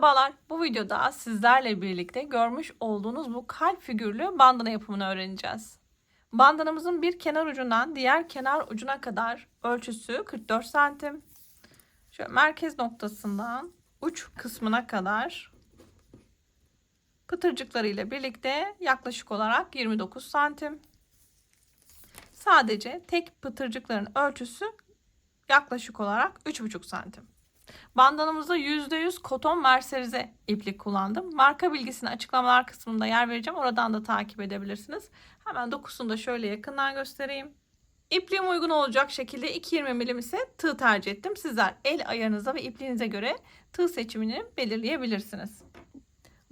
Merhabalar. Bu videoda sizlerle birlikte görmüş olduğunuz bu kalp figürlü bandana yapımını öğreneceğiz. Bandanamızın bir kenar ucundan diğer kenar ucuna kadar ölçüsü 44 santim. Şöyle merkez noktasından uç kısmına kadar pıtırcıkları ile birlikte yaklaşık olarak 29 santim. Sadece tek pıtırcıkların ölçüsü yaklaşık olarak 3,5 santim. Bandanamızda %100 koton merserize iplik kullandım. Marka bilgisini açıklamalar kısmında yer vereceğim. Oradan da takip edebilirsiniz. Hemen dokusunu da şöyle yakından göstereyim. İpliğime uygun olacak şekilde 2,20 milim ise tığ tercih ettim. Sizler el ayarınıza ve ipliğinize göre tığ seçimini belirleyebilirsiniz.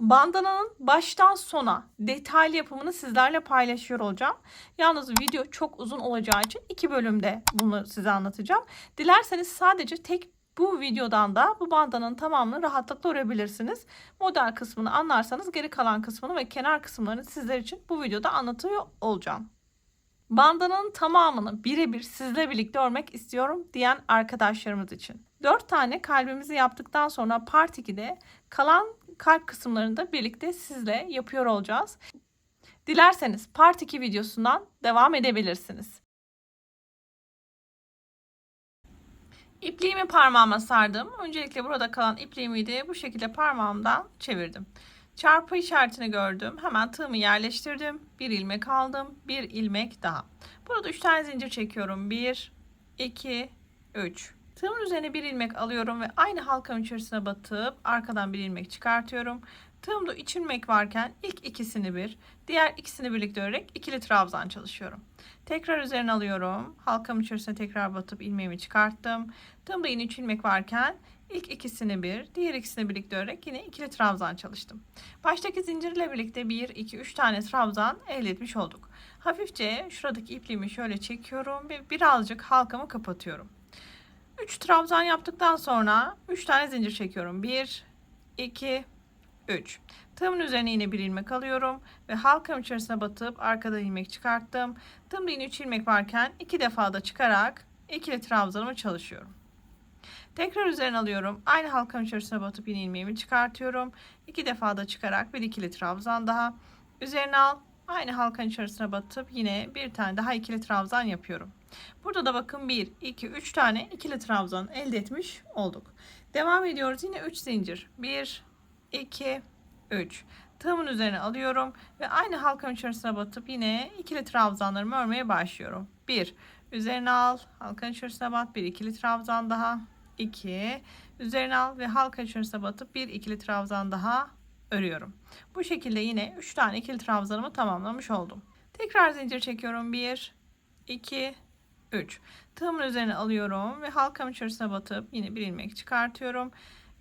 Bandananın baştan sona detaylı yapımını sizlerle paylaşıyor olacağım. Yalnız video çok uzun olacağı için 2 bölümde bunu size anlatacağım. Dilerseniz sadece tek bu videodan da bu bandananın tamamını rahatlıkla örebilirsiniz. Model kısmını anlarsanız geri kalan kısmını ve kenar kısımlarını sizler için bu videoda anlatıyor olacağım. Bandananın tamamını birebir sizle birlikte örmek istiyorum diyen arkadaşlarımız için. 4 tane kalbimizi yaptıktan sonra part 2'de kalan kalp kısımlarını da birlikte sizle yapıyor olacağız. Dilerseniz part 2 videosundan devam edebilirsiniz. İpliğimi parmağıma sardım. Öncelikle burada kalan ipliğimi de bu şekilde parmağımdan çevirdim. Çarpı işaretini gördüm. Hemen tığımı yerleştirdim. Bir ilmek aldım. Bir ilmek daha. Burada 3 tane zincir çekiyorum. 1, 2, 3. Tığımın üzerine bir ilmek alıyorum ve aynı halkanın içerisine batıp arkadan bir ilmek çıkartıyorum. Tığımda 3 ilmek varken ilk ikisini bir, diğer ikisini birlikte örerek ikili trabzan çalışıyorum. Tekrar üzerine alıyorum. Halkamın içerisine tekrar batıp ilmeğimi çıkarttım. Tığımda yine 3 ilmek varken ilk ikisini bir, diğer ikisini birlikte örerek yine ikili trabzan çalıştım. Baştaki zincirle birlikte 1, 2, 3 tane trabzan elde etmiş olduk. Hafifçe şuradaki ipliğimi şöyle çekiyorum ve birazcık halkamı kapatıyorum. 3 trabzan yaptıktan sonra 3 tane zincir çekiyorum. 1, 2, 3. Tığımın üzerine yine bir ilmek alıyorum ve halkamın içerisine batıp arkadan ilmek çıkarttım. Tığımda yine 3 ilmek varken 2 defa da çıkarak ikili trabzanımı çalışıyorum. Tekrar üzerine alıyorum. Aynı halkamın içerisine batıp yine ilmeğimi çıkartıyorum. 2 defa da çıkarak bir ikili trabzan daha. Üzerine al. Aynı halkanın içerisine batıp yine bir tane daha ikili trabzan yapıyorum. Burada da bakın 1, 2, 3 tane ikili trabzan elde etmiş olduk. Devam ediyoruz. Yine 3 zincir. 1, 2, 3. Tığımın üzerine alıyorum ve aynı halkanın içerisine batıp yine ikili trabzanlarımı örmeye başlıyorum. 1, üzerine al, halkanın içerisine bat, bir ikili trabzan daha, 2, üzerine al ve halkanın içerisine batıp bir ikili trabzan daha örüyorum. Bu şekilde yine 3 tane ikili trabzanımı tamamlamış oldum. Tekrar zincir çekiyorum. 1, 2, 3. Tığımın üzerine alıyorum ve halkamın içerisine batıp yine bir ilmek çıkartıyorum.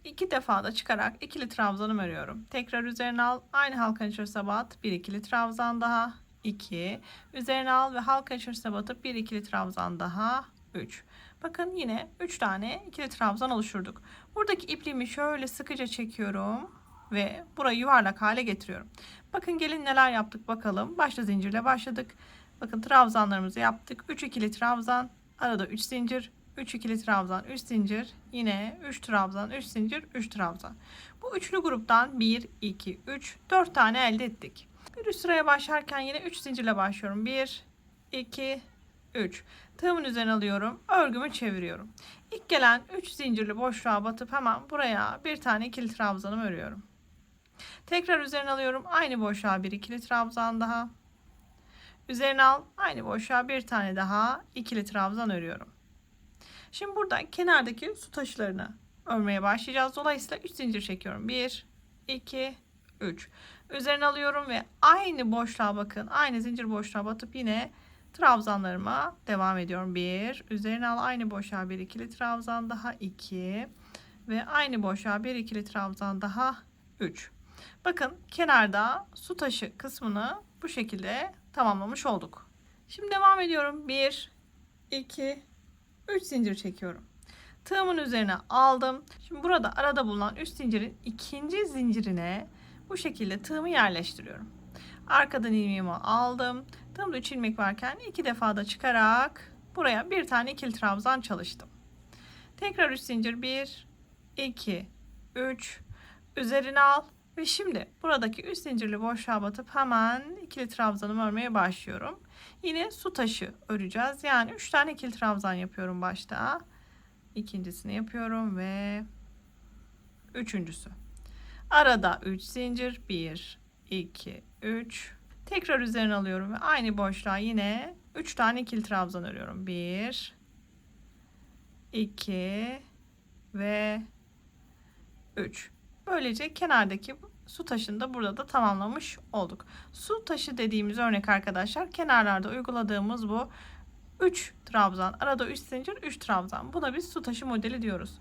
2 defa da çıkarak ikili trabzanımı örüyorum. Tekrar üzerine al, aynı halkanın içerisine bat, bir ikili trabzan daha, 2, üzerine al ve halka içerisine batıp bir ikili trabzan daha, 3. Bakın yine 3 tane ikili trabzan oluşturduk. Buradaki ipliğimi şöyle sıkıca çekiyorum ve burayı yuvarlak hale getiriyorum. Bakın gelin neler yaptık bakalım. Başta zincirle başladık. Bakın trabzanlarımızı yaptık. 3 ikili trabzan, arada 3 zincir, 3 ikili trabzan, 3 zincir, yine 3 trabzan, 3 zincir, 3 trabzan. Bu üçlü gruptan 1, 2, 3, 4 tane elde ettik. Bir üst sıraya başlarken yine 3 zincirle başlıyorum. 1, 2, 3. Tığımın üzerine alıyorum. Örgümü çeviriyorum. İlk gelen 3 zincirli boşluğa batıp hemen buraya bir tane ikili trabzanımı örüyorum. Tekrar üzerine alıyorum. Aynı boşluğa bir ikili trabzan daha. Üzerine al. Aynı boşluğa bir tane daha ikili trabzan örüyorum. Şimdi burada kenardaki su taşlarını örmeye başlayacağız. Dolayısıyla 3 zincir çekiyorum. 1, 2, 3. Üzerine alıyorum ve aynı boşluğa bakın. Aynı zincir boşluğa batıp yine trabzanlarıma devam ediyorum. 1, üzerine al, aynı boşluğa bir ikili trabzan daha, 2 ve aynı boşluğa bir ikili trabzan daha, 3. Bakın kenarda su taşı kısmını bu şekilde tamamlamış olduk. Şimdi devam ediyorum. 1, 2, 3 zincir çekiyorum. Tığımın üzerine aldım. Şimdi burada arada bulunan üst zincirin ikinci zincirine bu şekilde tığımı yerleştiriyorum. Arkadan ilmeğimi aldım. Tığımda 3 ilmek varken 2 defa da çıkarak buraya bir tane ikili trabzan çalıştım. Tekrar 3 zincir, 1, 2, 3. üzerine al ve şimdi buradaki 3 zincirli boşluğa batıp hemen ikili trabzanımı örmeye başlıyorum. Yine su taşı öreceğiz. Yani 3 tane ikili trabzan yapıyorum başta. İkincisini yapıyorum ve üçüncüsü. Arada 3 zincir. 1, 2, 3. Tekrar üzerine alıyorum ve aynı boşluğa yine 3 tane ikili trabzan örüyorum. 1, 2 ve 3. Böylece kenardaki su taşını da burada da tamamlamış olduk. Su taşı dediğimiz örnek arkadaşlar, kenarlarda uyguladığımız bu 3 trabzan, arada 3 zincir, 3 trabzan. Buna biz su taşı modeli diyoruz.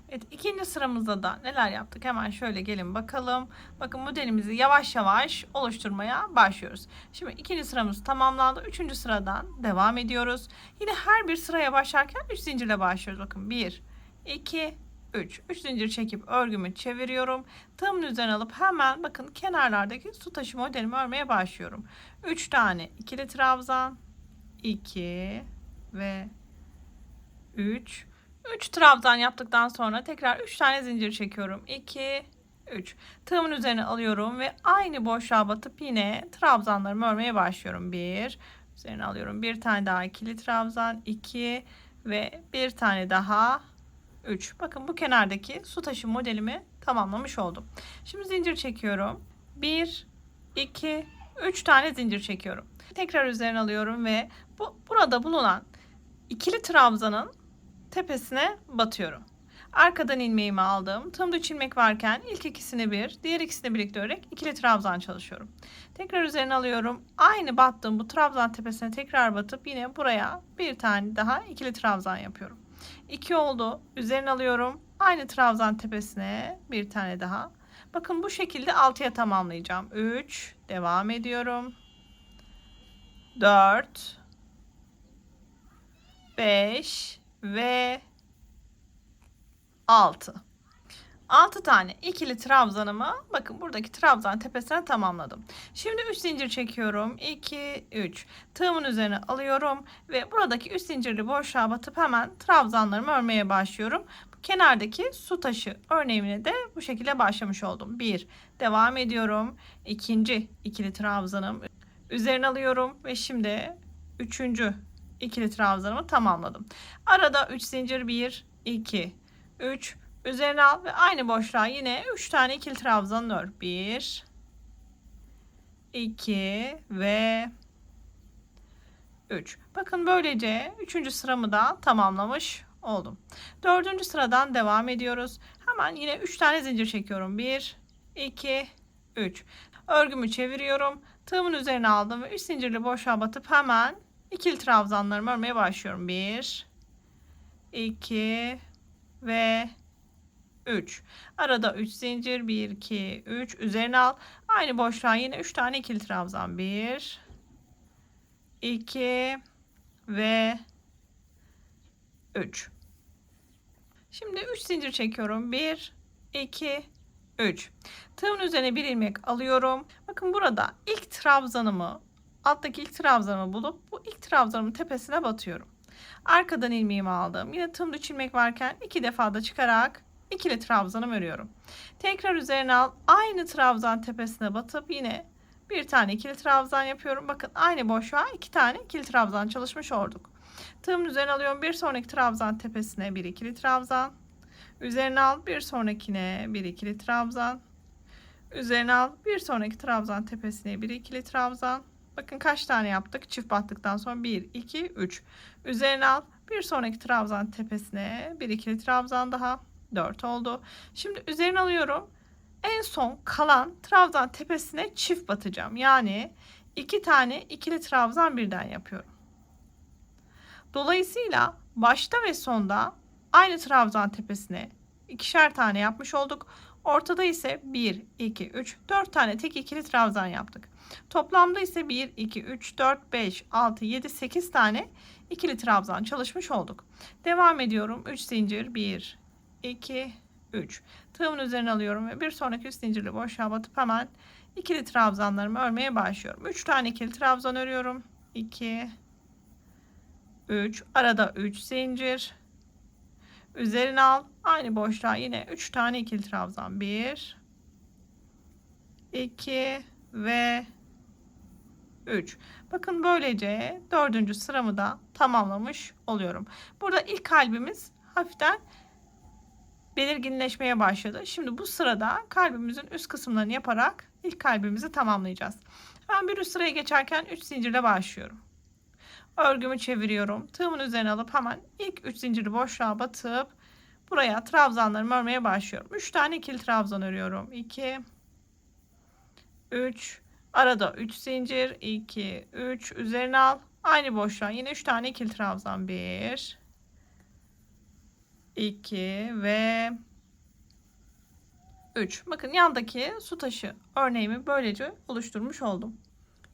Evet, ikinci sıramızda da neler yaptık? Hemen şöyle gelin bakalım. Bakın modelimizi yavaş yavaş oluşturmaya başlıyoruz. Şimdi ikinci sıramız tamamlandı. Üçüncü sıradan devam ediyoruz. Yine her bir sıraya başlarken 3 zincirle başlıyoruz. Bakın 1, 2, 3. 3 zincir çekip örgümü çeviriyorum. Tığımın üzerine alıp hemen bakın kenarlardaki su taşı modelimi örmeye başlıyorum. 3 tane ikili trabzan, 2 ve 3. 3 trabzan yaptıktan sonra tekrar 3 tane zincir çekiyorum. 2, 3. Tığımın üzerine alıyorum ve aynı boşluğa batıp yine trabzanlarımı örmeye başlıyorum. 1, üzerine alıyorum. Bir tane daha ikili trabzan, 2 ve bir tane daha 3. Bakın bu kenardaki su taşı modelimi tamamlamış oldum. Şimdi zincir çekiyorum. 1, 2, 3 tane zincir çekiyorum. Tekrar üzerine alıyorum ve burada bulunan ikili trabzanın tepesine batıyorum. Arkadan ilmeğimi aldım. Tığımda 3 ilmek varken ilk ikisini bir, diğer ikisini birlikte örerek ikili trabzan çalışıyorum. Tekrar üzerine alıyorum. Aynı battığım bu trabzan tepesine tekrar batıp yine buraya bir tane daha ikili trabzan yapıyorum. 2 oldu. Üzerine alıyorum. Aynı trabzan tepesine bir tane daha. Bakın bu şekilde 6'ya tamamlayacağım. 3, devam ediyorum. 4, 5 ve 6. 6 tane ikili trabzanımı bakın buradaki trabzan tepesine tamamladım. Şimdi 3 zincir çekiyorum. 2, 3. Tığımın üzerine alıyorum ve buradaki 3 zincirli boşluğa batıp hemen trabzanlarımı örmeye başlıyorum. Bu kenardaki su taşı örneğimine de bu şekilde başlamış oldum. 1, devam ediyorum. İkinci ikili trabzanım. Üzerine alıyorum ve şimdi üçüncü ikili trabzanımı tamamladım. Arada 3 zincir, 1, 2, 3. Üzerine al ve aynı boşluğa yine 3 tane ikili trabzan ör. 1, 2 ve 3. Bakın böylece 3. sıramı da tamamlamış oldum. 4. sıradan devam ediyoruz. Hemen yine 3 tane zincir çekiyorum. 1, 2, 3. Örgümü çeviriyorum. Tığımın üzerine aldım ve 3 zincirli boşluğa batıp hemen ikili trabzanlarımı örmeye başlıyorum. 1, 2 ve 3. Arada 3 zincir, 1, 2, 3. Üzerine al. Aynı boşluğa yine 3 tane ikili trabzan. 1, 2 ve 3. Şimdi 3 zincir çekiyorum. 1, 2, 3. Tığımın üzerine bir ilmek alıyorum. Bakın burada ilk trabzanımı, alttaki ilk trabzanımı bulup bu ilk trabzanımın tepesine batıyorum. Arkadan ilmeğimi aldım. Yine tığımda 3 ilmek varken 2 defa da çıkarak ikili trabzanımı örüyorum. Tekrar üzerine al. Aynı trabzan tepesine batıp yine bir tane ikili trabzan yapıyorum. Bakın aynı boşluğa 2 tane ikili trabzan çalışmış olduk. Tığımın üzerine alıyorum. Bir sonraki trabzan tepesine bir ikili trabzan. Üzerine al. Bir sonrakine bir ikili trabzan. Üzerine al. Bir sonraki trabzan tepesine bir ikili trabzan. Bakın kaç tane yaptık. Çift battıktan sonra 1, 2, 3. Üzerine al. Bir sonraki trabzan tepesine bir ikili trabzan daha. 4 oldu. Şimdi üzerine alıyorum. En son kalan trabzan tepesine çift batacağım. Yani 2 tane ikili trabzan birden yapıyorum. Dolayısıyla başta ve sonda aynı trabzan tepesine ikişer tane yapmış olduk. Ortada ise 1, 2, 3, 4 tane tek ikili trabzan yaptık. Toplamda ise 1, 2, 3, 4, 5, 6, 7, 8 tane ikili trabzan çalışmış olduk. Devam ediyorum. 3 zincir, 1, 2, 3. Tığımın üzerine alıyorum ve bir sonraki 3 zincirli boşluğa batıp hemen ikili trabzanlarımı örmeye başlıyorum. 3 tane ikili trabzan örüyorum. 2, 3. Arada 3 zincir. Üzerine al. Aynı boşluğa yine 3 tane ikili trabzan. 1, 2 ve 3. Bakın böylece 4. sıramı da tamamlamış oluyorum. Burada ilk kalbimiz hafiften belirginleşmeye başladı. Şimdi bu sırada kalbimizin üst kısımlarını yaparak ilk kalbimizi tamamlayacağız. Ben bir üst sıraya geçerken 3 zincirle başlıyorum. Örgümü çeviriyorum. Tığımın üzerine alıp hemen ilk 3 zinciri boşluğa batıp buraya trabzanlarımı örmeye başlıyorum. 3 tane ikili trabzan örüyorum. 2 3 arada 3 zincir, 2 3 üzerine al. Aynı boşluğa yine 3 tane ikili trabzan. 1 2 ve 3. Bakın yandaki su taşı örneğimi böylece oluşturmuş oldum.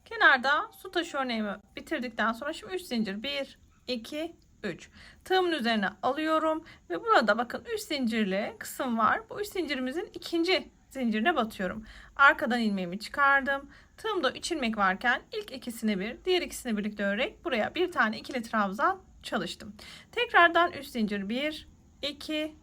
Kenarda su taşı örneğimi bitirdikten sonra şimdi 3 zincir 1 2 3 tığımın üzerine alıyorum ve burada bakın 3 zincirli kısım var. Bu 3 zincirimizin ikinci zincirine batıyorum. Arkadan ilmeğimi çıkardım. Tığımda 3 ilmek varken ilk ikisini bir, diğer ikisini birlikte örerek buraya bir tane ikili trabzan çalıştım. Tekrardan 3 zincir 1 2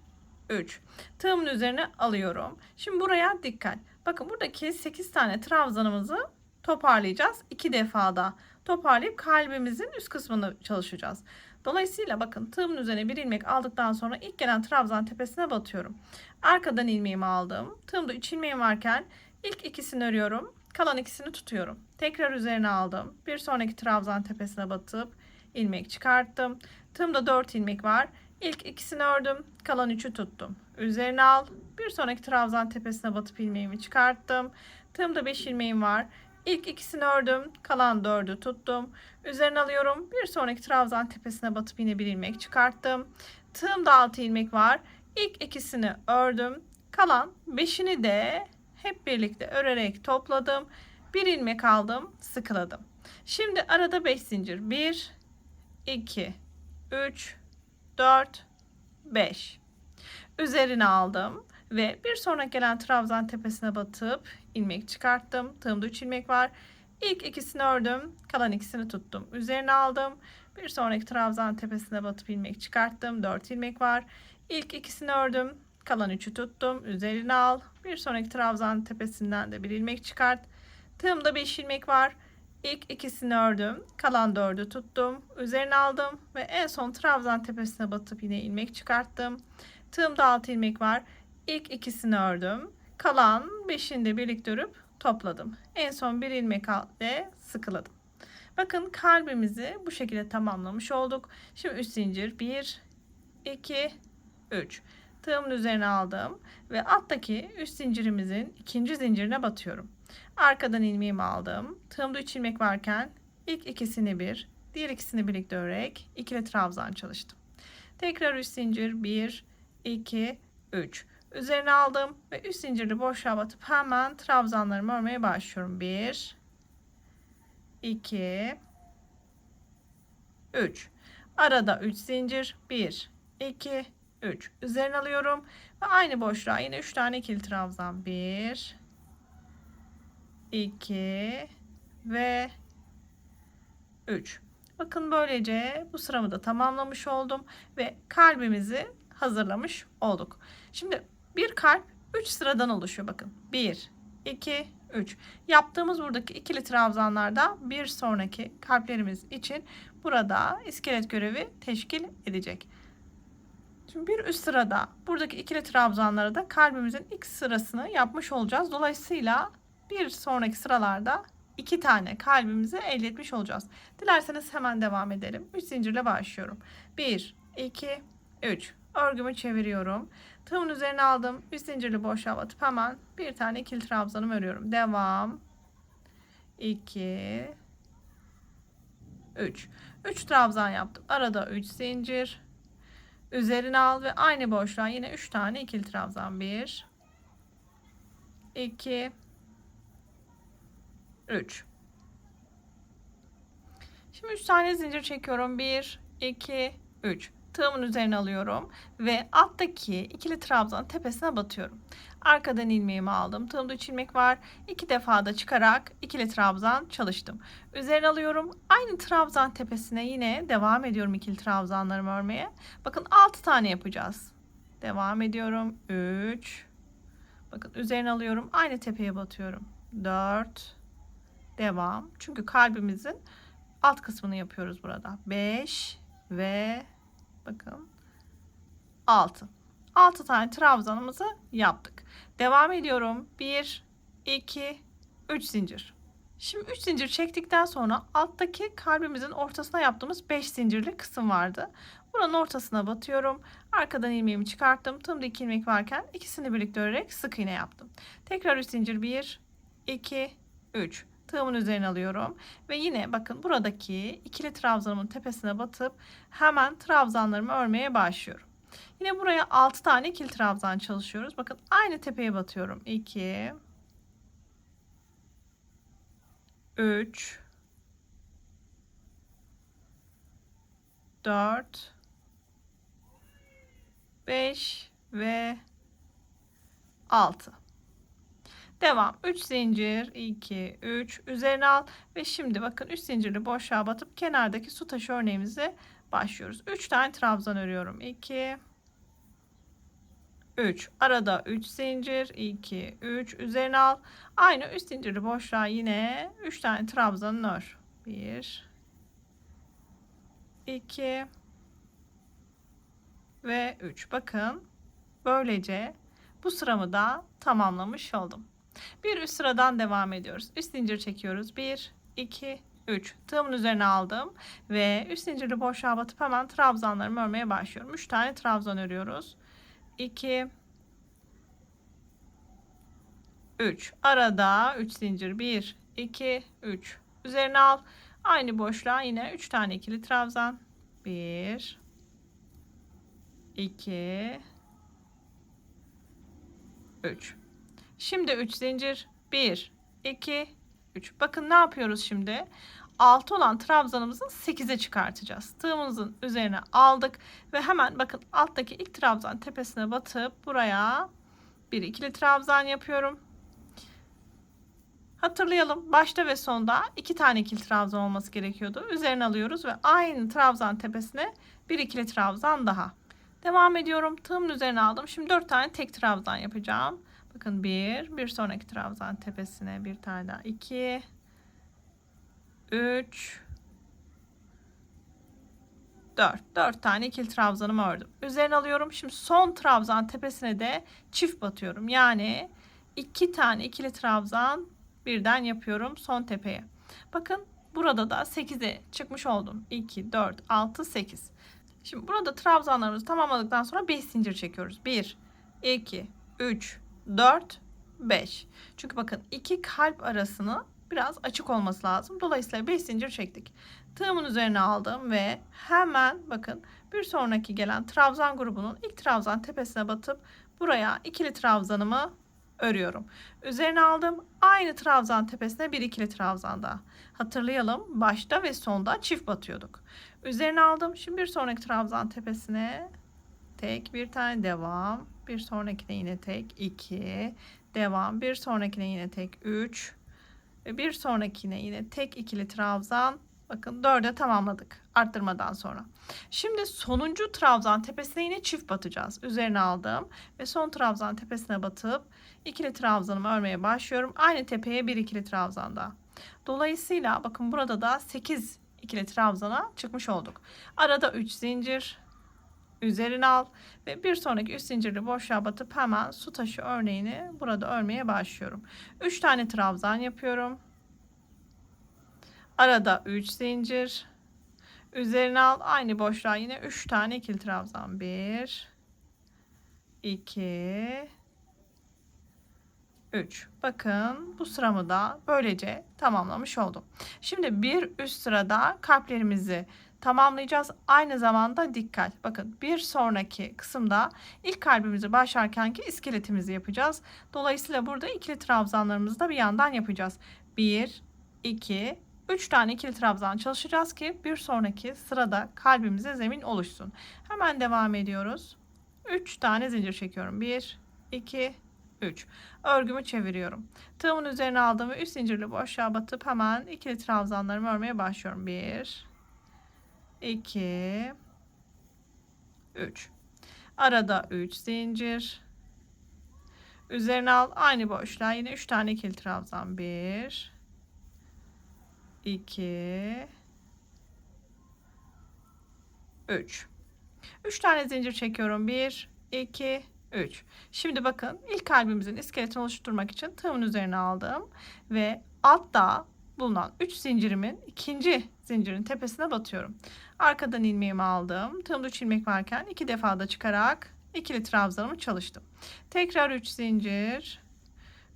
3 tığımın üzerine alıyorum. Şimdi buraya dikkat. Bakın buradaki 8 tane trabzanımızı toparlayacağız. 2 defada toparlayıp kalbimizin üst kısmını çalışacağız. Dolayısıyla bakın tığımın üzerine bir ilmek aldıktan sonra ilk gelen trabzan tepesine batıyorum. Arkadan ilmeğimi aldım. Tığımda 3 ilmeğim varken ilk ikisini örüyorum. Kalan ikisini tutuyorum. Tekrar üzerine aldım. Bir sonraki trabzan tepesine batıp ilmek çıkarttım. Tığımda 4 ilmek var. İlk ikisini ördüm. Kalan 3'ü tuttum. Üzerine al. Bir sonraki trabzan tepesine batıp ilmeğimi çıkarttım. Tığımda 5 ilmeğim var. İlk ikisini ördüm. Kalan 4'ü tuttum. Üzerine alıyorum. Bir sonraki trabzan tepesine batıp yine bir ilmek çıkarttım. Tığımda 6 ilmek var. İlk ikisini ördüm. Kalan 5'ini de hep birlikte örerek topladım. Bir ilmek aldım. Sıkıladım. Şimdi arada 5 zincir. 1 2 3 4 5 üzerine aldım ve bir sonraki gelen trabzan tepesine batıp ilmek çıkarttım. Tığımda 3 ilmek var. İlk ikisini ördüm. Kalan ikisini tuttum. Üzerine aldım. Bir sonraki trabzan tepesine batıp ilmek çıkarttım. 4 ilmek var. İlk ikisini ördüm. Kalan 3'ü tuttum. Üzerine al. Bir sonraki trabzan tepesinden de bir ilmek çıkart. Tığımda 5 ilmek var. İlk ikisini ördüm. Kalan 4'ü tuttum. Üzerine aldım ve en son trabzan tepesine batıp yine ilmek çıkarttım. Tığımda 6 ilmek var. İlk ikisini ördüm. Kalan 5'ini de birlikte örüp topladım. En son bir ilmek ve sıkıladım. Bakın kalbimizi bu şekilde tamamlamış olduk. Şimdi 3 zincir 1 2 3 tığımın üzerine aldım ve alttaki 3 zincirimizin ikinci zincirine batıyorum. Arkadan ilmeğimi aldım. Tığımda 3 ilmek varken ilk ikisini bir, diğer ikisini birlikte örerek ikili trabzan çalıştım. Tekrar 3 zincir 1 2 3 üzerine aldım ve 3 zincirli boşluğa batıp hemen trabzanlarımı örmeye başlıyorum. 1 2 3 arada 3 zincir 1 2 3 üzerine alıyorum ve aynı boşluğa yine 3 tane ikili trabzan 1 2 ve 3. Bakın böylece bu sıramı da tamamlamış oldum ve kalbimizi hazırlamış olduk. Şimdi bir kalp 3 sıradan oluşuyor. Bakın 1 2 3 yaptığımız buradaki ikili trabzanlarda bir sonraki kalplerimiz için burada iskelet görevi teşkil edecek. Şimdi bir üst sırada buradaki ikili trabzanları da kalbimizin ilk sırasını yapmış olacağız. Dolayısıyla bir sonraki sıralarda 2 tane kalbimizi elde etmiş olacağız. Dilerseniz hemen devam edelim. 3 zincirle başlıyorum. 1 2 3 örgümü çeviriyorum. Tığımın üzerine aldım. 3 zincirli boşluğa batıp hemen bir tane ikili trabzanımı örüyorum. Devam. 2 3 3 trabzan yaptım. Arada 3 zincir. Üzerine al ve aynı boşluğa yine 3 tane ikili trabzan. 1 2 3 Şimdi 3 tane zincir çekiyorum. 1 2 3 tığımın üzerine alıyorum ve alttaki ikili trabzan tepesine batıyorum. Arkadan ilmeğimi aldım. Tığımda 3 ilmek var. 2 defa da çıkarak ikili trabzan çalıştım. Üzerine alıyorum. Aynı trabzan tepesine yine devam ediyorum ikili trabzanlarımı örmeye. Bakın 6 tane yapacağız. Devam ediyorum. 3 bakın üzerine alıyorum. Aynı tepeye batıyorum. 4, devam. Çünkü kalbimizin alt kısmını yapıyoruz burada. 5 ve bakın 6. 6 tane trabzanımızı yaptık. Devam ediyorum. 1, 2, 3 zincir. Şimdi 3 zincir çektikten sonra alttaki kalbimizin ortasına yaptığımız 5 zincirli kısım vardı. Buranın ortasına batıyorum. Arkadan ilmeğimi çıkarttım. Tığımda 2 ilmek varken ikisini birlikte örerek sık iğne yaptım. Tekrar 3 zincir. 1, 2, 3. Tığımın üzerine alıyorum. Ve yine bakın buradaki ikili trabzanımın tepesine batıp hemen trabzanlarımı örmeye başlıyorum. Yine buraya 6 tane ikili trabzan çalışıyoruz. Bakın aynı tepeye batıyorum. 2, 3, 4, 5 ve 6. Devam. 3 zincir, 2, 3 üzerine al ve şimdi bakın 3 zincirli boşluğa batıp kenardaki su taşı örneğimize başlıyoruz. 3 tane trabzan örüyorum. 2, 3. Arada 3 zincir, 2, 3 üzerine al. Aynı 3 zincirli boşluğa yine 3 tane trabzan ör. 1, 2 ve 3. Bakın böylece bu sıramı da tamamlamış oldum. Bir üst sıradan devam ediyoruz. Üst zincir çekiyoruz. 1, 2, 3. Tığımın üzerine aldım ve üst zincirli boşluğa batıp hemen trabzanlarımı örmeye başlıyorum. 3 tane trabzan örüyoruz. 2, 3. Arada 3 zincir. 1, 2, 3. Üzerine al. Aynı boşluğa yine 3 tane ikili trabzan. 1, 2, 3. Şimdi 3 zincir. 1, 2, 3. Bakın ne yapıyoruz şimdi? 6 olan trabzanımızı 8'e çıkartacağız. Tığımızın üzerine aldık ve hemen bakın alttaki ilk trabzan tepesine batıp buraya bir ikili trabzan yapıyorum. Hatırlayalım, başta ve sonda 2 tane ikili trabzan olması gerekiyordu. Üzerine alıyoruz ve aynı trabzan tepesine bir ikili trabzan daha. Devam ediyorum. Tığımın üzerine aldım. Şimdi 4 tane tek trabzan yapacağım. Bakın bir sonraki trabzan tepesine bir tane daha, 2, 3, 4 tane ikili trabzanımı ördüm. Üzerine alıyorum. Şimdi son trabzan tepesine de çift batıyorum. Yani 2 tane ikili trabzan birden yapıyorum son tepeye. Bakın burada da 8'e çıkmış oldum. 2, 4, 6, 8. Şimdi burada trabzanlarımızı tamamladıktan sonra 5 zincir çekiyoruz. 1, 2, 3, 4, 5. Çünkü bakın iki kalp arasını biraz açık olması lazım. Dolayısıyla 5 zincir çektik. Tığımın üzerine aldım ve hemen bakın bir sonraki gelen trabzan grubunun ilk trabzan tepesine batıp buraya ikili trabzanımı örüyorum. Üzerine aldım. Aynı trabzan tepesine bir ikili trabzan daha. Hatırlayalım, başta ve sonda çift batıyorduk. Üzerine aldım. Şimdi bir sonraki trabzan tepesine tek bir tane devam. Bir sonrakine yine tek 2 devam. Bir sonrakine yine tek 3 ve bir sonrakine yine tek ikili trabzan. Bakın 4'e tamamladık arttırmadan sonra. Şimdi sonuncu trabzan tepesine yine çift batacağız. Üzerine aldım ve son trabzan tepesine batıp ikili trabzanımı örmeye başlıyorum. Aynı tepeye bir ikili trabzan daha. Dolayısıyla bakın burada da 8 ikili trabzana çıkmış olduk. Arada 3 zincir, üzerine al ve bir sonraki üst zincirli boşluğa batıp hemen su taşı örneğini burada örmeye başlıyorum. 3 tane trabzan yapıyorum. Arada 3 zincir, üzerine al, aynı boşluğa yine 3 tane ikili trabzan. 1, 2, 3. Bakın bu sıramı da böylece tamamlamış oldum. Şimdi bir üst sırada kalplerimizi tamamlayacağız. Aynı zamanda dikkat. Bakın bir sonraki kısımda ilk kalbimizi başlarkenki iskeletimizi yapacağız. Dolayısıyla burada ikili trabzanlarımızı da bir yandan yapacağız. 1, 2, 3 tane ikili trabzan çalışacağız ki bir sonraki sırada kalbimize zemin oluşsun. Hemen devam ediyoruz. 3 tane zincir çekiyorum. 1, 2, 3. Örgümü çeviriyorum. Tığımın üzerine aldım ve üst zincirli boşluğa batıp hemen ikili trabzanlarımı örmeye başlıyorum. 1, 2, 3. Arada 3 zincir. Üzerine al. Aynı boşluğa yine 3 tane ikili trabzan. 1 2 3. 3 tane zincir çekiyorum. 1 2 3. Şimdi bakın, ilk kalbimizin iskeletini oluşturmak için tığımın üzerine aldım ve altta bulunan 3 zincirimin ikinci zincirin tepesine batıyorum. Arkadan ilmeğimi aldım. Tığımda 3 ilmek varken 2 defa da çıkarak ikili trabzanımı çalıştım. Tekrar 3 zincir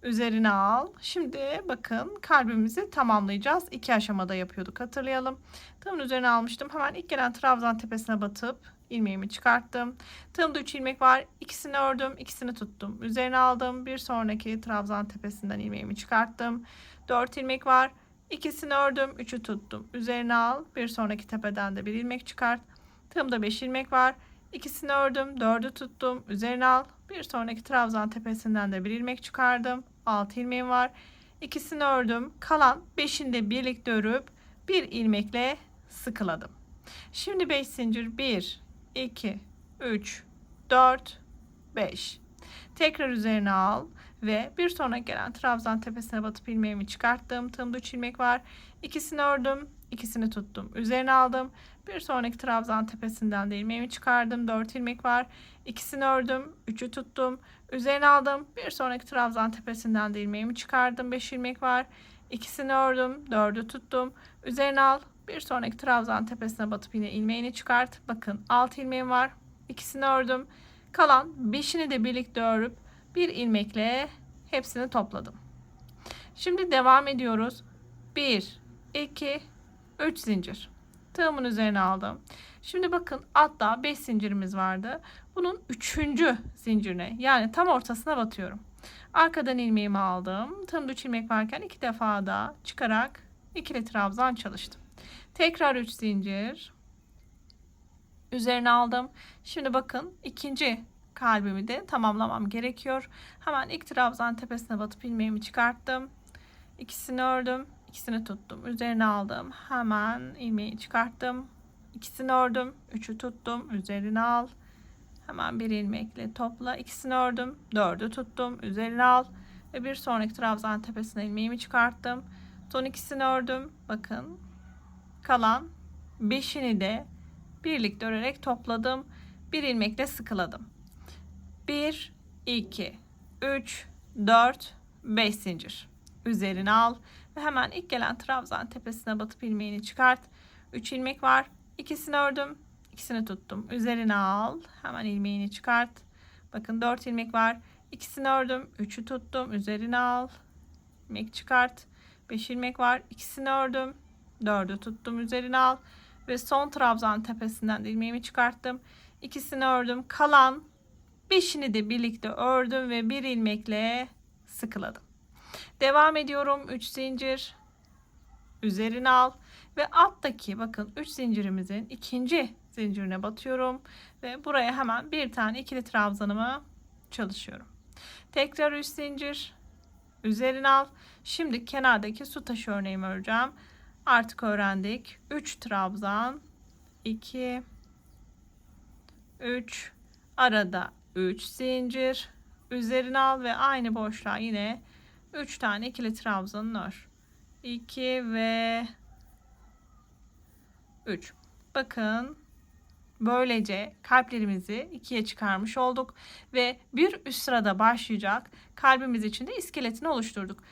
üzerine al. Şimdi bakın, kalbimizi tamamlayacağız. 2 aşamada yapıyorduk, hatırlayalım. Tığımın üzerine almıştım. Hemen ilk gelen trabzan tepesine batıp ilmeğimi çıkarttım. Tığımda 3 ilmek var. İkisini ördüm, ikisini tuttum. Üzerine aldım. Bir sonraki trabzan tepesinden ilmeğimi çıkarttım. 4 ilmek var. İkisini ördüm, 3'ü tuttum. Üzerine al. Bir sonraki tepeden de bir ilmek çıkart. Tığımda 5 ilmek var. İkisini ördüm, 4'ü tuttum. Üzerine al. Bir sonraki trabzan tepesinden de bir ilmek çıkardım. 6 ilmeğim var. İkisini ördüm. Kalan 5'ini de birlikte örüp bir ilmekle sıkıladım. Şimdi 5 zincir. 1 2 3 4 5. Tekrar üzerine al ve bir sonraki gelen trabzan tepesine batıp ilmeğimi çıkarttım. Tığımda 3 ilmek var. İkisini ördüm, ikisini tuttum. Üzerine aldım. Bir sonraki trabzan tepesinden de ilmeğimi çıkardım. 4 ilmek var. İkisini ördüm, 3'ü tuttum. Üzerine aldım. Bir sonraki trabzan tepesinden de ilmeğimi çıkardım. 5 ilmek var. İkisini ördüm, 4'ü tuttum. Üzerine al. Bir sonraki trabzan tepesine batıp yine ilmeğini çıkart. Bakın, 6 ilmeğim var. İkisini ördüm. Kalan 5'ini de birlikte örüp bir ilmekle hepsini topladım. Şimdi devam ediyoruz. 1 2 3 zincir. Tığımın üzerine aldım. Şimdi bakın, altta 5 zincirimiz vardı. Bunun 3. zincirine, yani tam ortasına batıyorum. Arkadan ilmeğimi aldım. Tığımda 3 ilmek varken 2 defa da çıkarak ikili trabzan çalıştım. Tekrar 3 zincir. Üzerine aldım. Şimdi bakın, ikinci kalbimi de tamamlamam gerekiyor. Hemen ilk trabzan tepesine batıp ilmeğimi çıkarttım. İkisini ördüm, ikisini tuttum. Üzerine aldım. Hemen ilmeği çıkarttım. İkisini ördüm, 3'ü tuttum. Üzerine al. Hemen bir ilmekle topla. İkisini ördüm, 4'ü tuttum. Üzerine al. Ve bir sonraki trabzan tepesine ilmeğimi çıkarttım. Son ikisini ördüm. Bakın, kalan 5'ini de birlikte örerek topladım. Bir ilmekle sıkıladım. 1 2 3 4 5 zincir. Üzerine al ve hemen ilk gelen trabzan tepesine batıp ilmeğini çıkart. 3 ilmek var. İkisini ördüm, ikisini tuttum. Üzerine al. Hemen ilmeğini çıkart. Bakın, 4 ilmek var. İkisini ördüm, 3'ü tuttum. Üzerine al. İlmek çıkart. 5 ilmek var. İkisini ördüm, 4'ü tuttum. Üzerine al. Ve son trabzan tepesinden de ilmeğimi çıkarttım. İkisini ördüm. Kalan 5'ini de birlikte ördüm ve bir ilmekle sıkıladım. Devam ediyorum. 3 zincir. Üzerine al. Ve alttaki bakın 3 zincirimizin ikinci zincirine batıyorum. Ve buraya hemen bir tane ikili trabzanımı çalışıyorum. Tekrar 3 zincir. Üzerine al. Şimdi kenardaki su taşı örneğimi öreceğim. Artık öğrendik. 3 trabzan, 2 3, arada 3 zincir, üzerine al ve aynı boşluğa yine 3 tane ikili trabzanın ör. 2 ve 3. Bakın, böylece kalplerimizi ikiye çıkarmış olduk ve bir üst sırada başlayacak kalbimiz için de iskeletini oluşturduk.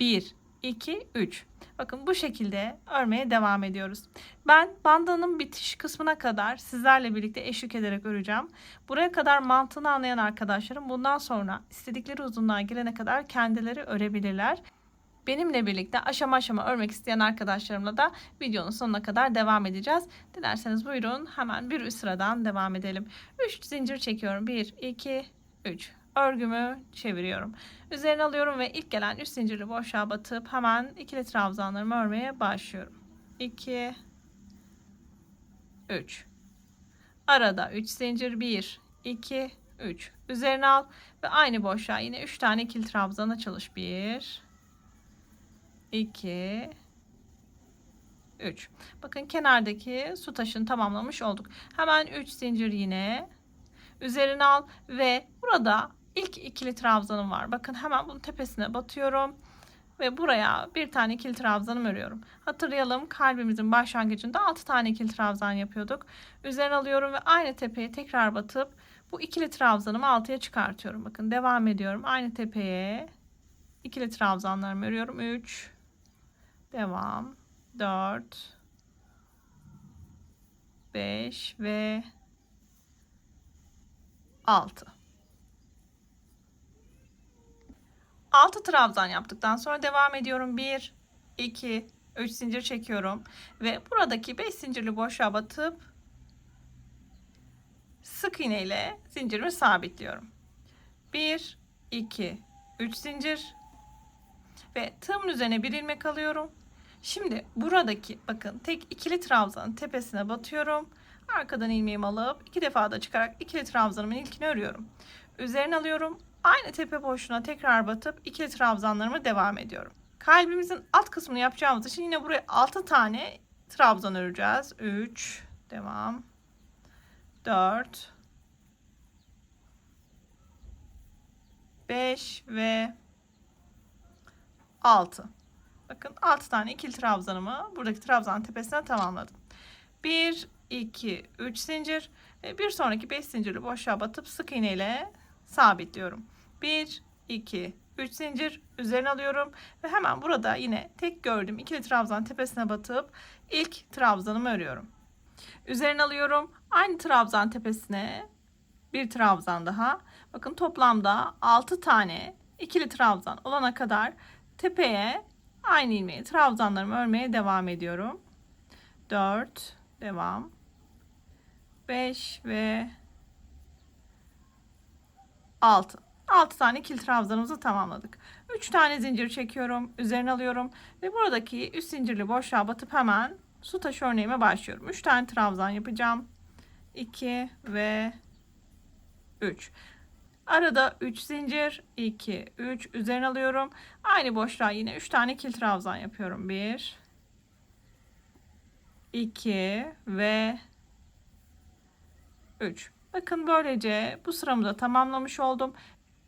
1 2 3. Bakın, bu şekilde örmeye devam ediyoruz. Ben bandanın bitiş kısmına kadar sizlerle birlikte eşlik ederek öreceğim. Buraya kadar mantığını anlayan arkadaşlarım bundan sonra istedikleri uzunluğa girene kadar kendileri örebilirler. Benimle birlikte aşama aşama örmek isteyen arkadaşlarımla da videonun sonuna kadar devam edeceğiz. Dilerseniz buyurun, hemen bir üst sıradan devam edelim. 3 zincir çekiyorum. 1 2 3. Örgümü çeviriyorum. Üzerine alıyorum ve ilk gelen 3 zincirli boşluğa batıp hemen ikili trabzanlarımı örmeye başlıyorum. 2 3. Arada 3 zincir. 1 2 3. Üzerine al ve aynı boşluğa yine 3 tane ikili trabzana çalış. 1 2 3. Bakın, kenardaki su taşını tamamlamış olduk. Hemen 3 zincir yine üzerine al ve burada İlk ikili trabzanım var. Bakın hemen bunun tepesine batıyorum. Ve buraya bir tane ikili trabzanım örüyorum. Hatırlayalım, kalbimizin başlangıcında 6 tane ikili trabzan yapıyorduk. Üzerine alıyorum ve aynı tepeye tekrar batıp bu ikili trabzanımı 6'ya çıkartıyorum. Bakın devam ediyorum. Aynı tepeye ikili trabzanlarımı örüyorum. 3, devam, 4, 5 ve 6. 6 trabzan yaptıktan sonra devam ediyorum. 1, 2, 3 zincir çekiyorum ve buradaki 5 zincirli boşluğa batıp sık iğne ile zincirimi sabitliyorum. 1, 2, 3 zincir ve tığımın üzerine bir ilmek alıyorum. Şimdi buradaki bakın tek ikili trabzanın tepesine batıyorum. Arkadan ilmeğimi alıp 2 defa da çıkarak ikili trabzanımın ilkini örüyorum. Üzerine alıyorum. Aynı tepe boşluğuna tekrar batıp ikili trabzanlarıma devam ediyorum. Kalbimizin alt kısmını yapacağımız için yine buraya 6 tane trabzan öreceğiz. 3, devam. 4, 5 ve 6. Bakın 6 tane ikili trabzanımı buradaki trabzan tepesine tamamladım. 1, 2, 3 zincir ve bir sonraki 5 zincirli boşluğa batıp sık iğne ile sabitliyorum. 1, 2, 3 zincir üzerine alıyorum ve hemen burada yine tek gördüğüm ikili trabzan tepesine batıp ilk trabzanımı örüyorum. Üzerine alıyorum. Aynı trabzan tepesine bir trabzan daha. Bakın toplamda 6 tane ikili trabzan olana kadar tepeye aynı ilmeği trabzanlarımı örmeye devam ediyorum. 4, devam. 5 ve 6. 6 tane ikili trabzanımızı tamamladık. 3 tane zincir çekiyorum. Üzerine alıyorum. Ve buradaki üst zincirli boşluğa batıp hemen su taşı örneğime başlıyorum. 3 tane trabzan yapacağım. 2 ve 3. Arada 3 zincir. 2, 3. Üzerine alıyorum. Aynı boşluğa yine 3 tane ikili trabzan yapıyorum. 1, 2 ve 3. Bakın böylece bu sıramı da tamamlamış oldum.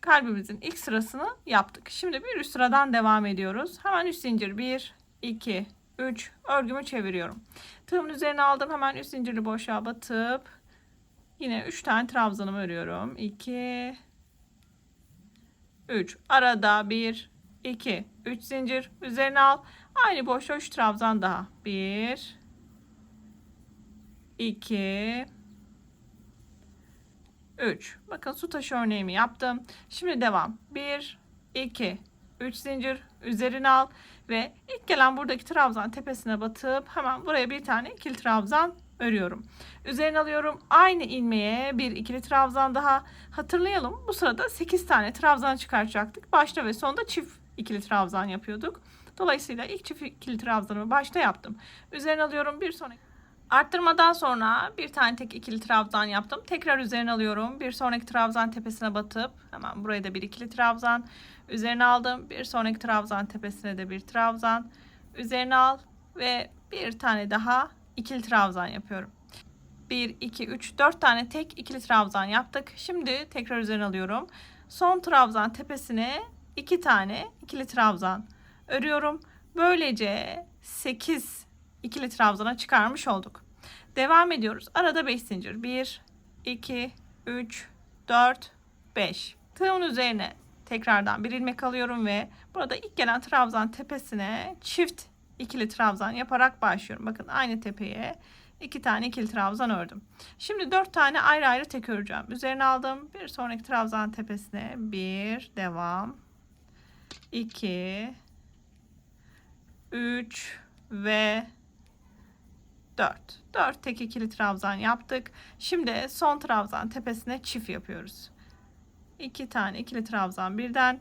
Kalbimizin ilk sırasını yaptık. Şimdi bir üst sıradan devam ediyoruz. Hemen üst zincir 1, 2, 3 örgümü çeviriyorum. Tığımın üzerine aldım. Hemen üst zincirli boşluğa batıp yine 3 tane trabzanımı örüyorum. 2, 3. Arada 1, 2, 3 zincir üzerine al. Aynı boşluğa 3 trabzan daha. 1, 2, 3. Bakın su taşı örneğimi yaptım. Şimdi devam. 1, 2, 3 zincir üzerine al ve ilk gelen buradaki trabzan tepesine batıp hemen buraya bir tane ikili trabzan örüyorum. Üzerine alıyorum. Aynı ilmeğe bir ikili trabzan daha. Hatırlayalım. Bu sırada 8 tane trabzan çıkartacaktık. Başta ve sonda çift ikili trabzan yapıyorduk. Dolayısıyla ilk çift ikili trabzanımı başta yaptım. Üzerine alıyorum. Bir sonraki arttırmadan sonra bir tane tek ikili trabzan yaptım. Tekrar üzerine alıyorum. Bir sonraki trabzan tepesine batıp hemen buraya da bir ikili trabzan. Üzerine aldım. Bir sonraki trabzan tepesine de bir trabzan. Üzerine al ve bir tane daha ikili trabzan yapıyorum. 1, 2, 3, 4 tane tek ikili trabzan yaptık. Şimdi tekrar üzerine alıyorum. Son trabzan tepesine 2 tane ikili trabzan örüyorum. Böylece 8 ikili trabzana çıkarmış olduk. Devam ediyoruz. Arada 5 zincir. 1, 2, 3, 4, 5. Tığımın üzerine tekrardan bir ilmek alıyorum ve burada ilk gelen trabzan tepesine çift ikili trabzan yaparak başlıyorum. Bakın aynı tepeye 2 tane ikili trabzan ördüm. Şimdi 4 tane ayrı ayrı tek öreceğim. Üzerine aldım. Bir sonraki trabzan tepesine 1, devam. 2, 3 ve 4. 4 tek ikili trabzan yaptık. Şimdi son trabzan tepesine çift yapıyoruz. 2 tane ikili trabzan birden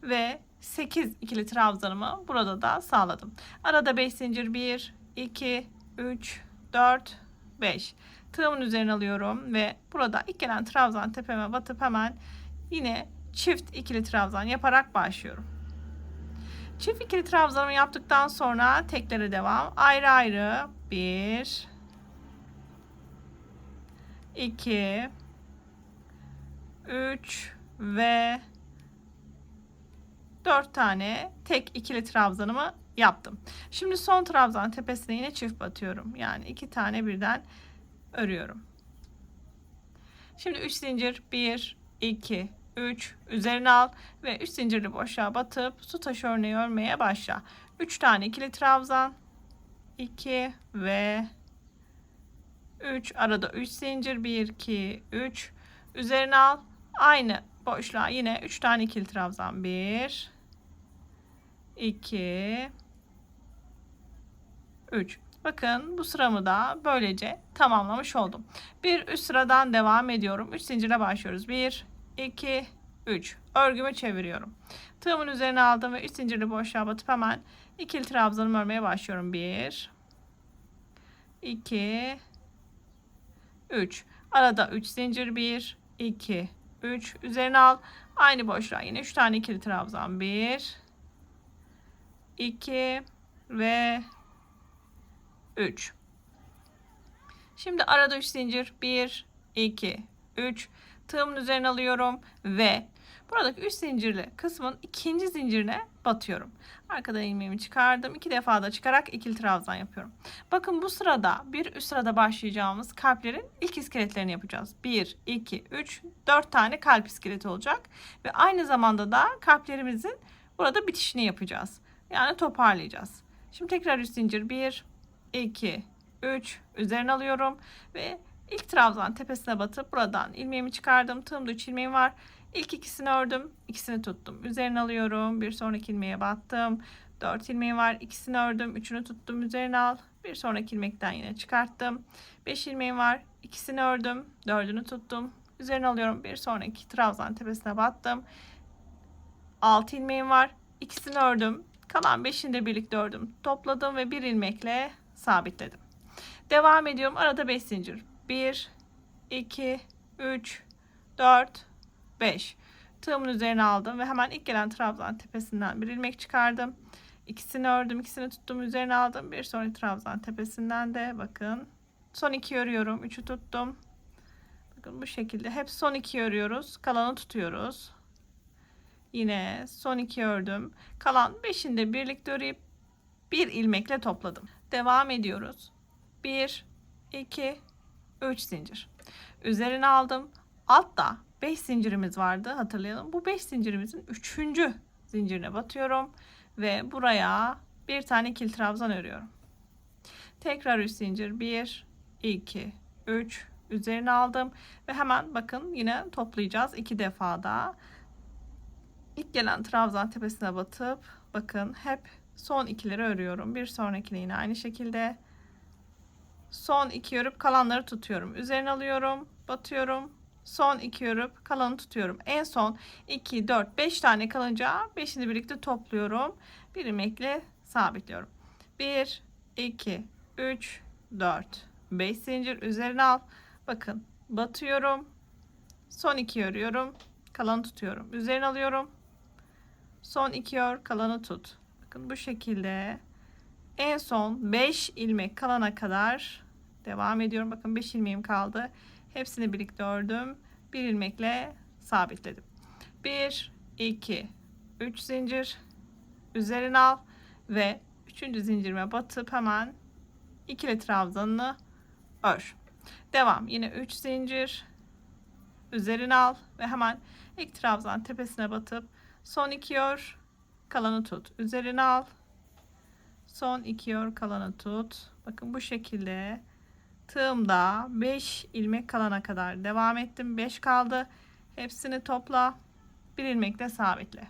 ve 8 ikili trabzanımı burada da sağladım. Arada 5 zincir. 1, 2, 3, 4, 5. Tığımın üzerine alıyorum ve burada ilk gelen trabzan tepeme batıp hemen yine çift ikili trabzan yaparak başlıyorum. Çift ikili trabzanımı yaptıktan sonra teklere devam. Ayrı ayrı 1, 2, 3 ve 4 tane tek ikili trabzanımı yaptım. Şimdi son trabzan tepesine yine çift batıyorum. Yani 2 tane birden örüyorum. Şimdi 3 zincir 1 2 3 üzerine al ve 3 zincirli boşluğa batıp su taşı örneği örmeye başla. 3 tane ikili trabzan, 2 ve 3, arada 3 zincir 1 2 3 üzerine al. Aynı boşluğa yine 3 tane ikili trabzan, 1 2 3. Bakın bu sıramı da böylece tamamlamış oldum. Bir üst sıradan devam ediyorum. 3 zincirle başlıyoruz. 1 2 3. Örgümü çeviriyorum. Tığımın üzerine aldım ve 3 zincirli boşluğa batıp hemen ikili trabzanımı örmeye başlıyorum. 1 2 3. Arada 3 zincir, 1 2 3 üzerine al. Aynı boşluğa yine 3 tane ikili trabzan, 1 2 ve 3. Şimdi arada 3 zincir, 1 2 3. Tığımın üzerine alıyorum ve buradaki 3 zincirli kısmın ikinci zincirine batıyorum. Arkadan ilmeğimi çıkardım. 2 defa da çıkarak ikili trabzan yapıyorum. Bakın bu sırada bir üst sırada başlayacağımız kalplerin ilk iskeletlerini yapacağız. 1 2 3 4 tane kalp iskeleti olacak ve aynı zamanda da kalplerimizin burada bitişini yapacağız. Yani toparlayacağız. Şimdi tekrar 3 zincir, 1 2 3 üzerine alıyorum ve ilk trabzan tepesine batıp buradan ilmeğimi çıkardım. Tığımda 3 ilmeğim var. İlk ikisini ördüm, ikisini tuttum. Üzerine alıyorum. Bir sonraki ilmeğe battım. 4 ilmeğim var. İkisini ördüm, üçünü tuttum. Üzerine al. Bir sonraki ilmekten yine çıkarttım. 5 ilmeğim var. İkisini ördüm, dördünü tuttum. Üzerine alıyorum. Bir sonraki trabzan tepesine battım. 6 ilmeğim var. İkisini ördüm. Kalan 5'ini de birlikte ördüm. Topladım ve bir ilmekle sabitledim. Devam ediyorum. Arada 5 zincir. 1 2 3 4 5. Tığımın üzerine aldım ve hemen ilk gelen trabzan tepesinden bir ilmek çıkardım. İkisini ördüm, ikisini tuttum, üzerine aldım. Bir sonraki trabzan tepesinden de bakın son 2 örüyorum. 3'ü tuttum. Bakın bu şekilde hep son 2 örüyoruz. Kalanı tutuyoruz. Yine son 2 ördüm. Kalan 5'ini de birlikte örüp bir ilmekle topladım. Devam ediyoruz. 1 2 3 zincir. Üzerine aldım. Altta 5 zincirimiz vardı, hatırlayalım. Bu 5 zincirimizin 3. zincirine batıyorum ve buraya bir tane ikili trabzan örüyorum. Tekrar 3 zincir, 1 2 3 üzerine aldım ve hemen bakın yine toplayacağız 2 defa daha. İlk gelen trabzan tepesine batıp bakın hep son ikileri örüyorum. Bir sonrakine yine aynı şekilde son 2 örüp kalanları tutuyorum. Üzerine alıyorum, batıyorum. Son 2 örüp kalanı tutuyorum. En son 2 4 5 tane kalınca 5'ini birlikte topluyorum. Bir ilmekle sabitliyorum. 1 2 3 4 5 zincir üzerine al. Bakın batıyorum. Son 2 örüyorum. Kalanı tutuyorum. Üzerine alıyorum. Son 2 ör, kalanı tut. Bakın bu şekilde en son 5 ilmek kalana kadar devam ediyorum. Bakın 5 ilmeğim kaldı. Hepsini birlikte ördüm. Bir ilmekle sabitledim. 1 2 3 zincir üzerine al ve 3. zincirime batıp hemen ikili trabzanını ör. Devam. Yine 3 zincir üzerine al ve hemen ilk trabzan tepesine batıp son 2 ör, kalanı tut. Üzerine al. Son 2 ör, kalanı tut. Bakın bu şekilde tığımda 5 ilmek kalana kadar devam ettim. 5 kaldı. Hepsini topla. Bir ilmekle sabitle.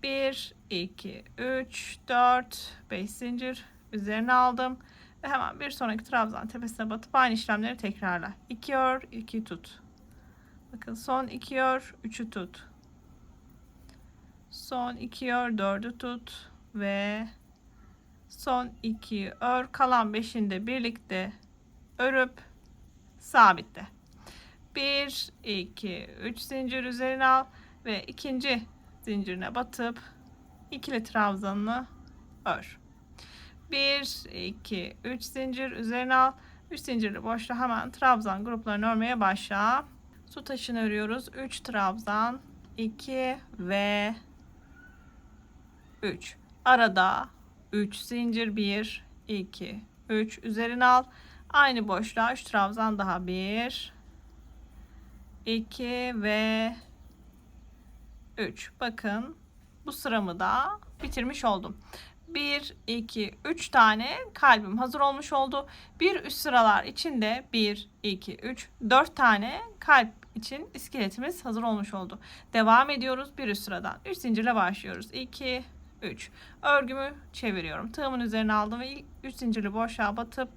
1 2 3 4 5 zincir üzerine aldım ve hemen bir sonraki trabzan tepesine batıp aynı işlemleri tekrarla. 2 ör, 2 tut. Bakın son 2 ör, 3'ü tut. Son 2 ör, 4'ü tut ve son 2 ör, kalan 5'ini de birlikte örüp sabitle. 1 2 3 zincir üzerine al ve ikinci zincirine batıp ikili trabzanını ör. 1 2 3 zincir üzerine al. 3 zincirli boşluğa hemen trabzan gruplarını örmeye başla. Su taşını örüyoruz. 3 trabzan, 2 ve 3. Arada 3 zincir, 1, 2, 3. Üzerine al. Aynı boşluğa 3 trabzan daha. 1, 2 ve 3. Bakın bu sıramı da bitirmiş oldum. 1, 2, 3 tane kalbim hazır olmuş oldu. Bir üst sıralar içinde 1, 2, 3, 4 tane kalp için iskeletimiz hazır olmuş oldu. Devam ediyoruz bir üst sıradan. 3 zincirle başlıyoruz. 2, 3. Örgümü çeviriyorum. Tığımın üzerine aldım ve ilk 3 zincirli boşluğa batıp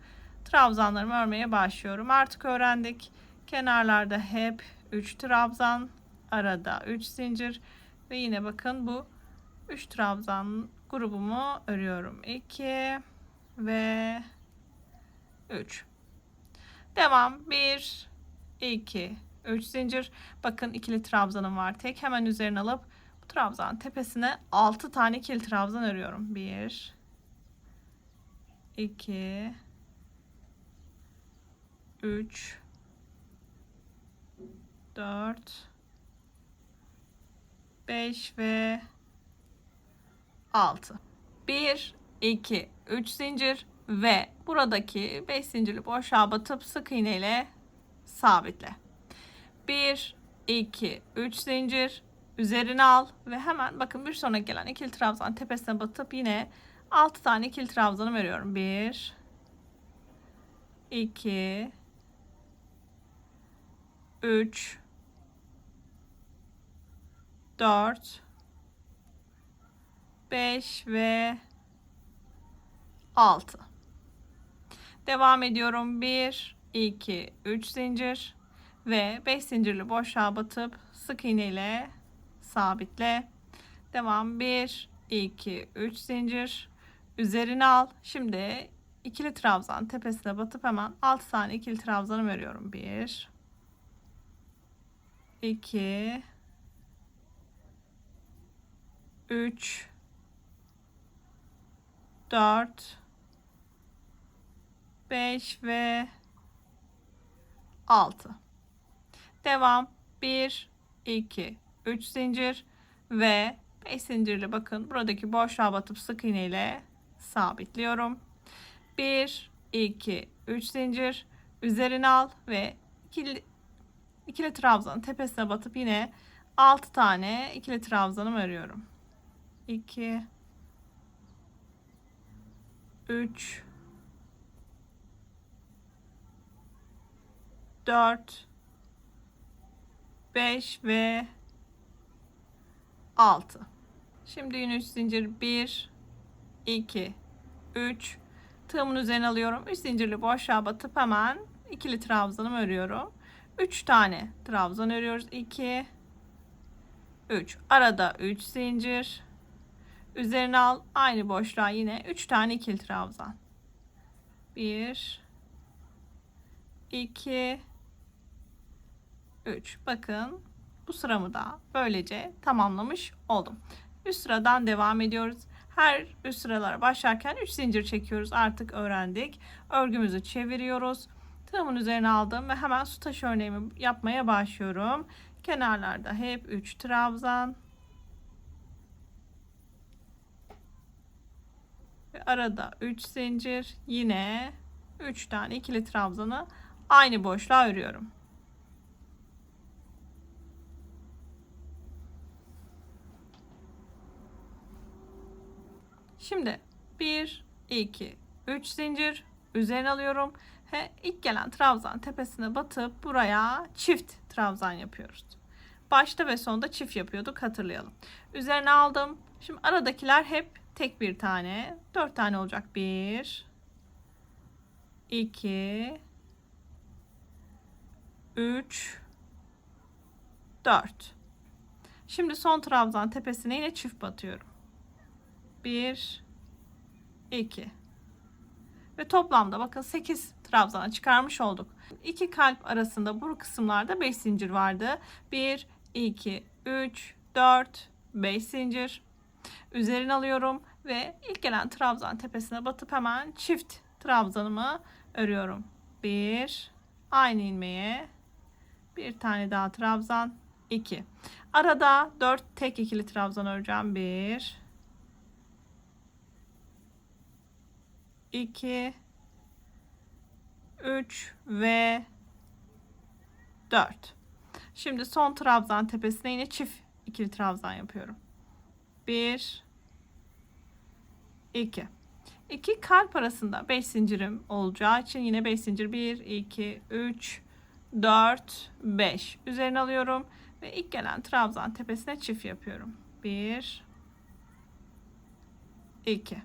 trabzanlarımı örmeye başlıyorum. Artık öğrendik. Kenarlarda hep 3 trabzan, arada 3 zincir ve yine bakın bu 3 trabzan grubumu örüyorum. 2 ve 3. Devam. 1, 2, 3 zincir. Bakın ikili trabzanım var. Tek hemen üzerine alıp bu trabzanın tepesine 6 tane ikili trabzan örüyorum. 1, 2, 3, 4, 5 ve 6. 1, 2, 3 zincir ve buradaki 5 zincirli boşluğa batıp sık iğne ile sabitle. 1, 2, 3 zincir üzerine al ve hemen bakın bir sonraki gelen ikili trabzan tepesine batıp yine 6 tane ikili trabzanı veriyorum. 1, 2, 3, 4, 5 ve 6. Devam ediyorum. 1, 2, 3 zincir ve 5 zincirli boşluğa batıp sık iğne ile sabitle. Devam. 1, 2, 3 zincir üzerine al. Şimdi ikili trabzan tepesine batıp hemen 6 tane ikili trabzanı veriyorum. 1, 2, 3, 4, 5 ve 6. Devam. 1, 2, 3 zincir ve 5 zincirli bakın buradaki boşluğa batıp sık iğne ile sabitliyorum. 1, 2, 3 zincir üzerine al ve ikili trabzanın tepesine batıp yine 6 tane ikili trabzanımı örüyorum. 2, 3, 4, 5 ve 6. Şimdi yine 3 zincir 1, 2, 3. Tığımın üzerine alıyorum. 3 zincirli boşluğa batıp hemen ikili trabzanımı örüyorum. 3 tane trabzan örüyoruz. 2, 3. Arada 3 zincir. Üzerine al. Aynı boşluğa yine 3 tane ikili trabzan. 1, 2, 3. Bakın bu sıramı da böylece tamamlamış oldum. Üst sıradan devam ediyoruz. Her üst sıralara başlarken 3 zincir çekiyoruz. Artık öğrendik. Örgümüzü çeviriyoruz. Tığımın üzerine aldım ve hemen su taşı örneğimi yapmaya başlıyorum. Kenarlarda hep 3 trabzan. Ve arada 3 zincir. Yine 3 tane ikili trabzanı aynı boşluğa örüyorum. Şimdi 1, 2, 3 zincir üzerine alıyorum. İlk gelen trabzan tepesine batıp buraya çift trabzan yapıyoruz. Başta ve sonda çift yapıyorduk, hatırlayalım. Üzerine aldım. Şimdi aradakiler hep tek bir tane. 4 tane olacak. 1, 2, 3, 4. Şimdi son trabzan tepesine yine çift batıyorum. 1, 2 ve toplamda bakın 8 trabzana çıkarmış olduk. İki kalp arasında bu kısımlarda 5 zincir vardı. 1, 2, 3, 4, 5 zincir. Üzerine alıyorum ve ilk gelen trabzan tepesine batıp hemen çift trabzanımı örüyorum. 1, aynı ilmeğe bir tane daha trabzan. 2. Arada 4 tek ikili trabzan öreceğim. 1 2 3 ve 4. Şimdi son trabzan tepesine yine çift ikili trabzan yapıyorum. 1 2. 2 kalp arasında 5 zincirim olacağı için yine 5 zincir. 1 2 3 4 5 üzerine alıyorum ve ilk gelen trabzan tepesine çift yapıyorum. 1 2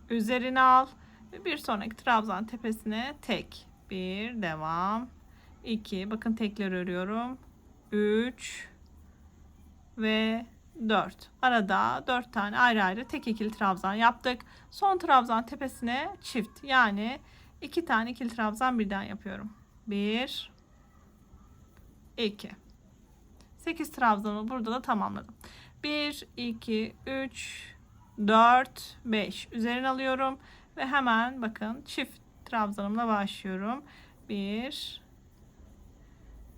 üzerine al ve bir sonraki trabzan tepesine tek. 1 devam. 2 bakın tekrar örüyorum. 3 ve 4. Arada 4 tane ayrı ayrı tek ikili trabzan yaptık. Son trabzan tepesine çift. Yani 2 tane ikili trabzan birden yapıyorum. 1 2. 8 trabzanımı burada da tamamladım. 1 2 3 4 5 üzerine alıyorum ve hemen bakın çift trabzanımla başlıyorum. 1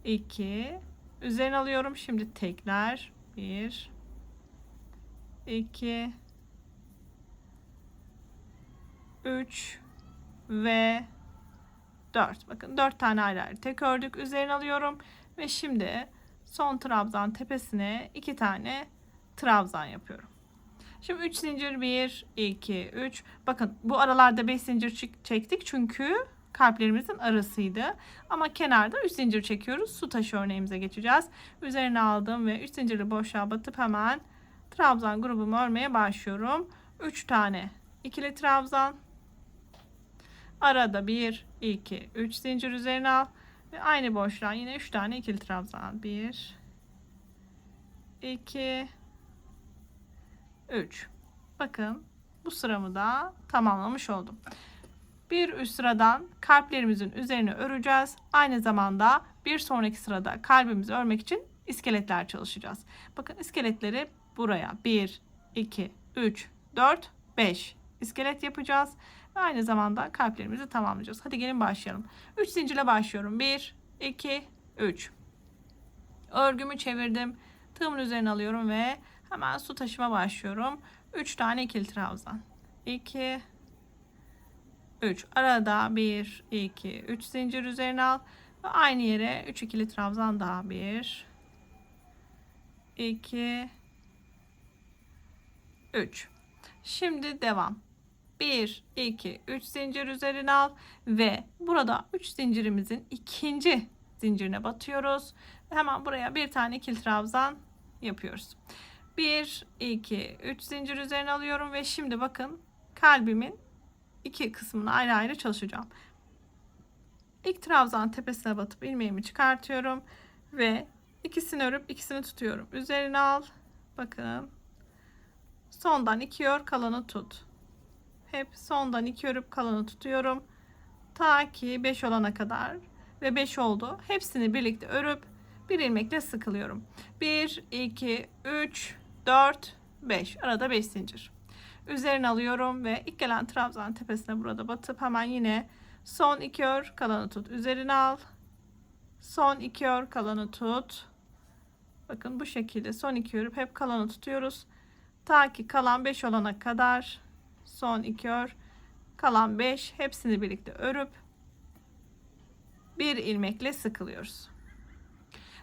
2 üzerine alıyorum. Şimdi tekrar 1 2 3 ve 4. Bakın 4 tane ayrı ayrı tek ördük. Üzerine alıyorum ve şimdi son trabzan tepesine 2 tane trabzan yapıyorum. Şimdi 3 zincir 1 2 3. Bakın bu aralarda 5 zincir çektik çünkü kalplerimizin arasıydı. Ama kenarda 3 zincir çekiyoruz. Su taşı örneğimize geçeceğiz. Üzerine aldım ve 3 zincirli boşluğa batıp hemen trabzan grubumu örmeye başlıyorum. 3 tane ikili trabzan. Arada 1 2 3 zincir üzerine al ve aynı boşluğa yine 3 tane ikili trabzan. 1 2 3. Bakın bu sıramı da tamamlamış oldum. Bir üst sıradan kalplerimizin üzerine öreceğiz. Aynı zamanda bir sonraki sırada kalbimizi örmek için iskeletler çalışacağız. Bakın iskeletleri buraya 1 2 3 4 5 iskelet yapacağız. Ve aynı zamanda kalplerimizi tamamlayacağız. Hadi gelin başlayalım. 3 zincirle başlıyorum. 1 2 3. Örgümü çevirdim. Tığımın üzerine alıyorum ve hemen su taşıma başlıyorum. 3 tane ikili trabzan. 2 3. Arada 1 2 3 zincir üzerine al ve aynı yere 3 ikili trabzan daha. 1 2 3. Şimdi devam. 1 2 3 zincir üzerine al ve burada 3 zincirimizin ikinci zincirine batıyoruz. Hemen buraya bir tane ikili trabzan yapıyoruz. 1 2 3 zincir üzerine alıyorum ve şimdi bakın kalbimin iki kısmını ayrı ayrı çalışacağım. İlk trabzan tepesine batıp ilmeğimi çıkartıyorum ve ikisini örüp ikisini tutuyorum. Üzerine al. Bakın. Sondan 2 ör, kalanı tut. Hep sondan 2 örüp kalanı tutuyorum. Ta ki 5 olana kadar ve 5 oldu. Hepsini birlikte örüp bir ilmekle sıkılıyorum. 1 2 3 4 5. Arada 5 zincir. Üzerine alıyorum ve ilk gelen trabzan tepesine burada batıp hemen yine son 2 ör, kalanı tut. Üzerine al. Son 2 ör, kalanı tut. Bakın bu şekilde son 2 örüp hep kalanı tutuyoruz. Ta ki kalan 5 olana kadar son 2 ör, kalan 5, hepsini birlikte örüp bir ilmekle sıkılıyoruz.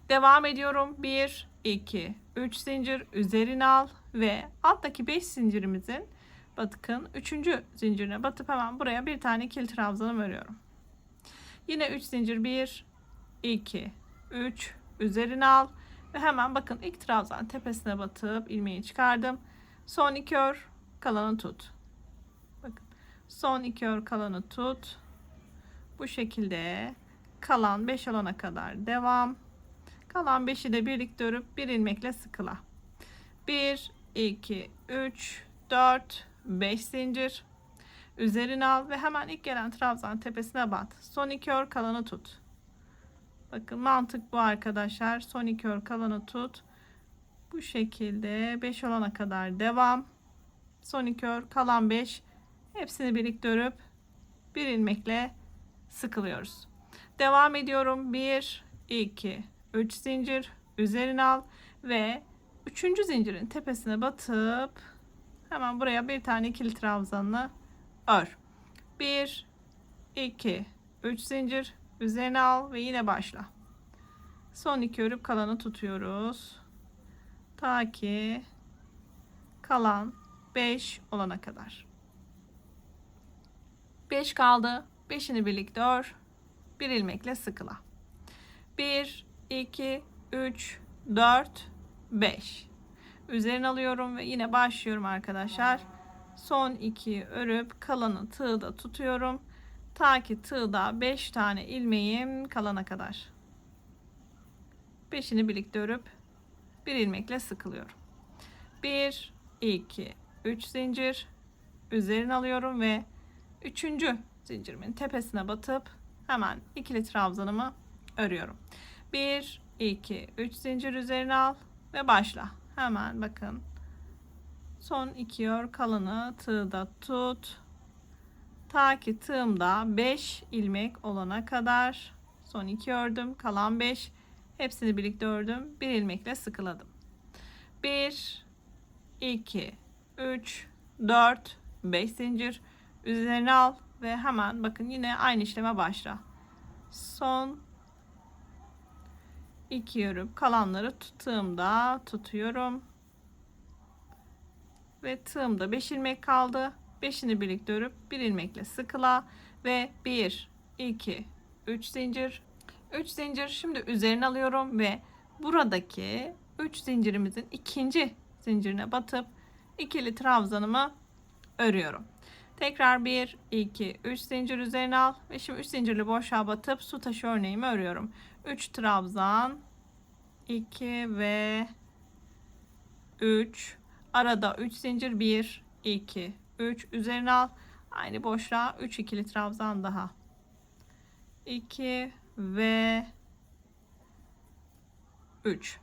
Devam ediyorum. 1 2 3 zincir üzerine al ve alttaki 5 zincirimizin bakın 3. zincirine batıp hemen buraya bir tane ikili trabzanım örüyorum. Yine 3 zincir 1 2 3 üzerine al ve hemen bakın ilk trabzan tepesine batıp ilmeği çıkardım. Son 2 ör, kalanı tut. Bakın son 2 ör, kalanı tut. Bu şekilde kalan 5 olana kadar devam. Kalan 5'i de birlikte örüp bir ilmekle sıkıla. 1 2 3 4 5 zincir üzerine al ve hemen ilk gelen trabzan tepesine bat. Son 2 ör, kalanı tut. Bakın mantık bu arkadaşlar. Son 2 ör, kalanı tut. Bu şekilde 5 olana kadar devam. Son 2 ör, kalan 5, hepsini birlikte örüp bir ilmekle sıkılıyoruz. Devam ediyorum. 1 2 3 zincir üzerine al ve 3. zincirin tepesine batıp hemen buraya bir tane ikili trabzanını ör. 1, 2, 3 zincir üzerine al ve yine başla. Son 2 örüp kalanı tutuyoruz. Ta ki kalan 5 olana kadar. 5 kaldı. 5'ini birlikte ör. Bir ilmekle sıkıla. 1, 2, 3, 4, 5. Üzerine alıyorum ve yine başlıyorum arkadaşlar. Son 2'yi örüp kalanı tığda tutuyorum. Ta ki tığda 5 tane ilmeğim kalana kadar. 5'ini birlikte örüp bir ilmekle sıkılıyorum. 1, 2, 3 zincir üzerine alıyorum ve 3. zincirimin tepesine batıp hemen ikili trabzanımı örüyorum. 1, 2, 3 zincir üzerine al ve başla. Hemen bakın. Son 2 ör, kalanı tığda tut. Ta ki tığımda 5 ilmek olana kadar. Son 2 ördüm. Kalan 5. Hepsini birlikte ördüm. Bir ilmekle sıkıladım. 1, 2, 3, 4, 5 zincir üzerine al ve hemen bakın yine aynı işleme başla. Son 2 örüp kalanları tığımda tutuyorum. Ve tığımda 5 ilmek kaldı. 5'ini birlikte örüp bir ilmekle sıkıla ve 1, 2, 3 zincir. 3 zincir şimdi üzerine alıyorum ve buradaki 3 zincirimizin 2. zincirine batıp ikili trabzanımı örüyorum. Tekrar 1, 2, 3 zincir üzerine al ve şimdi 3 zincirli boşluğa batıp su taşı örneğimi örüyorum. 3 trabzan, 2 ve 3. Arada 3 zincir, 1, 2, 3 üzerine al. Aynı boşluğa 3 ikili trabzan daha. 2 ve 3.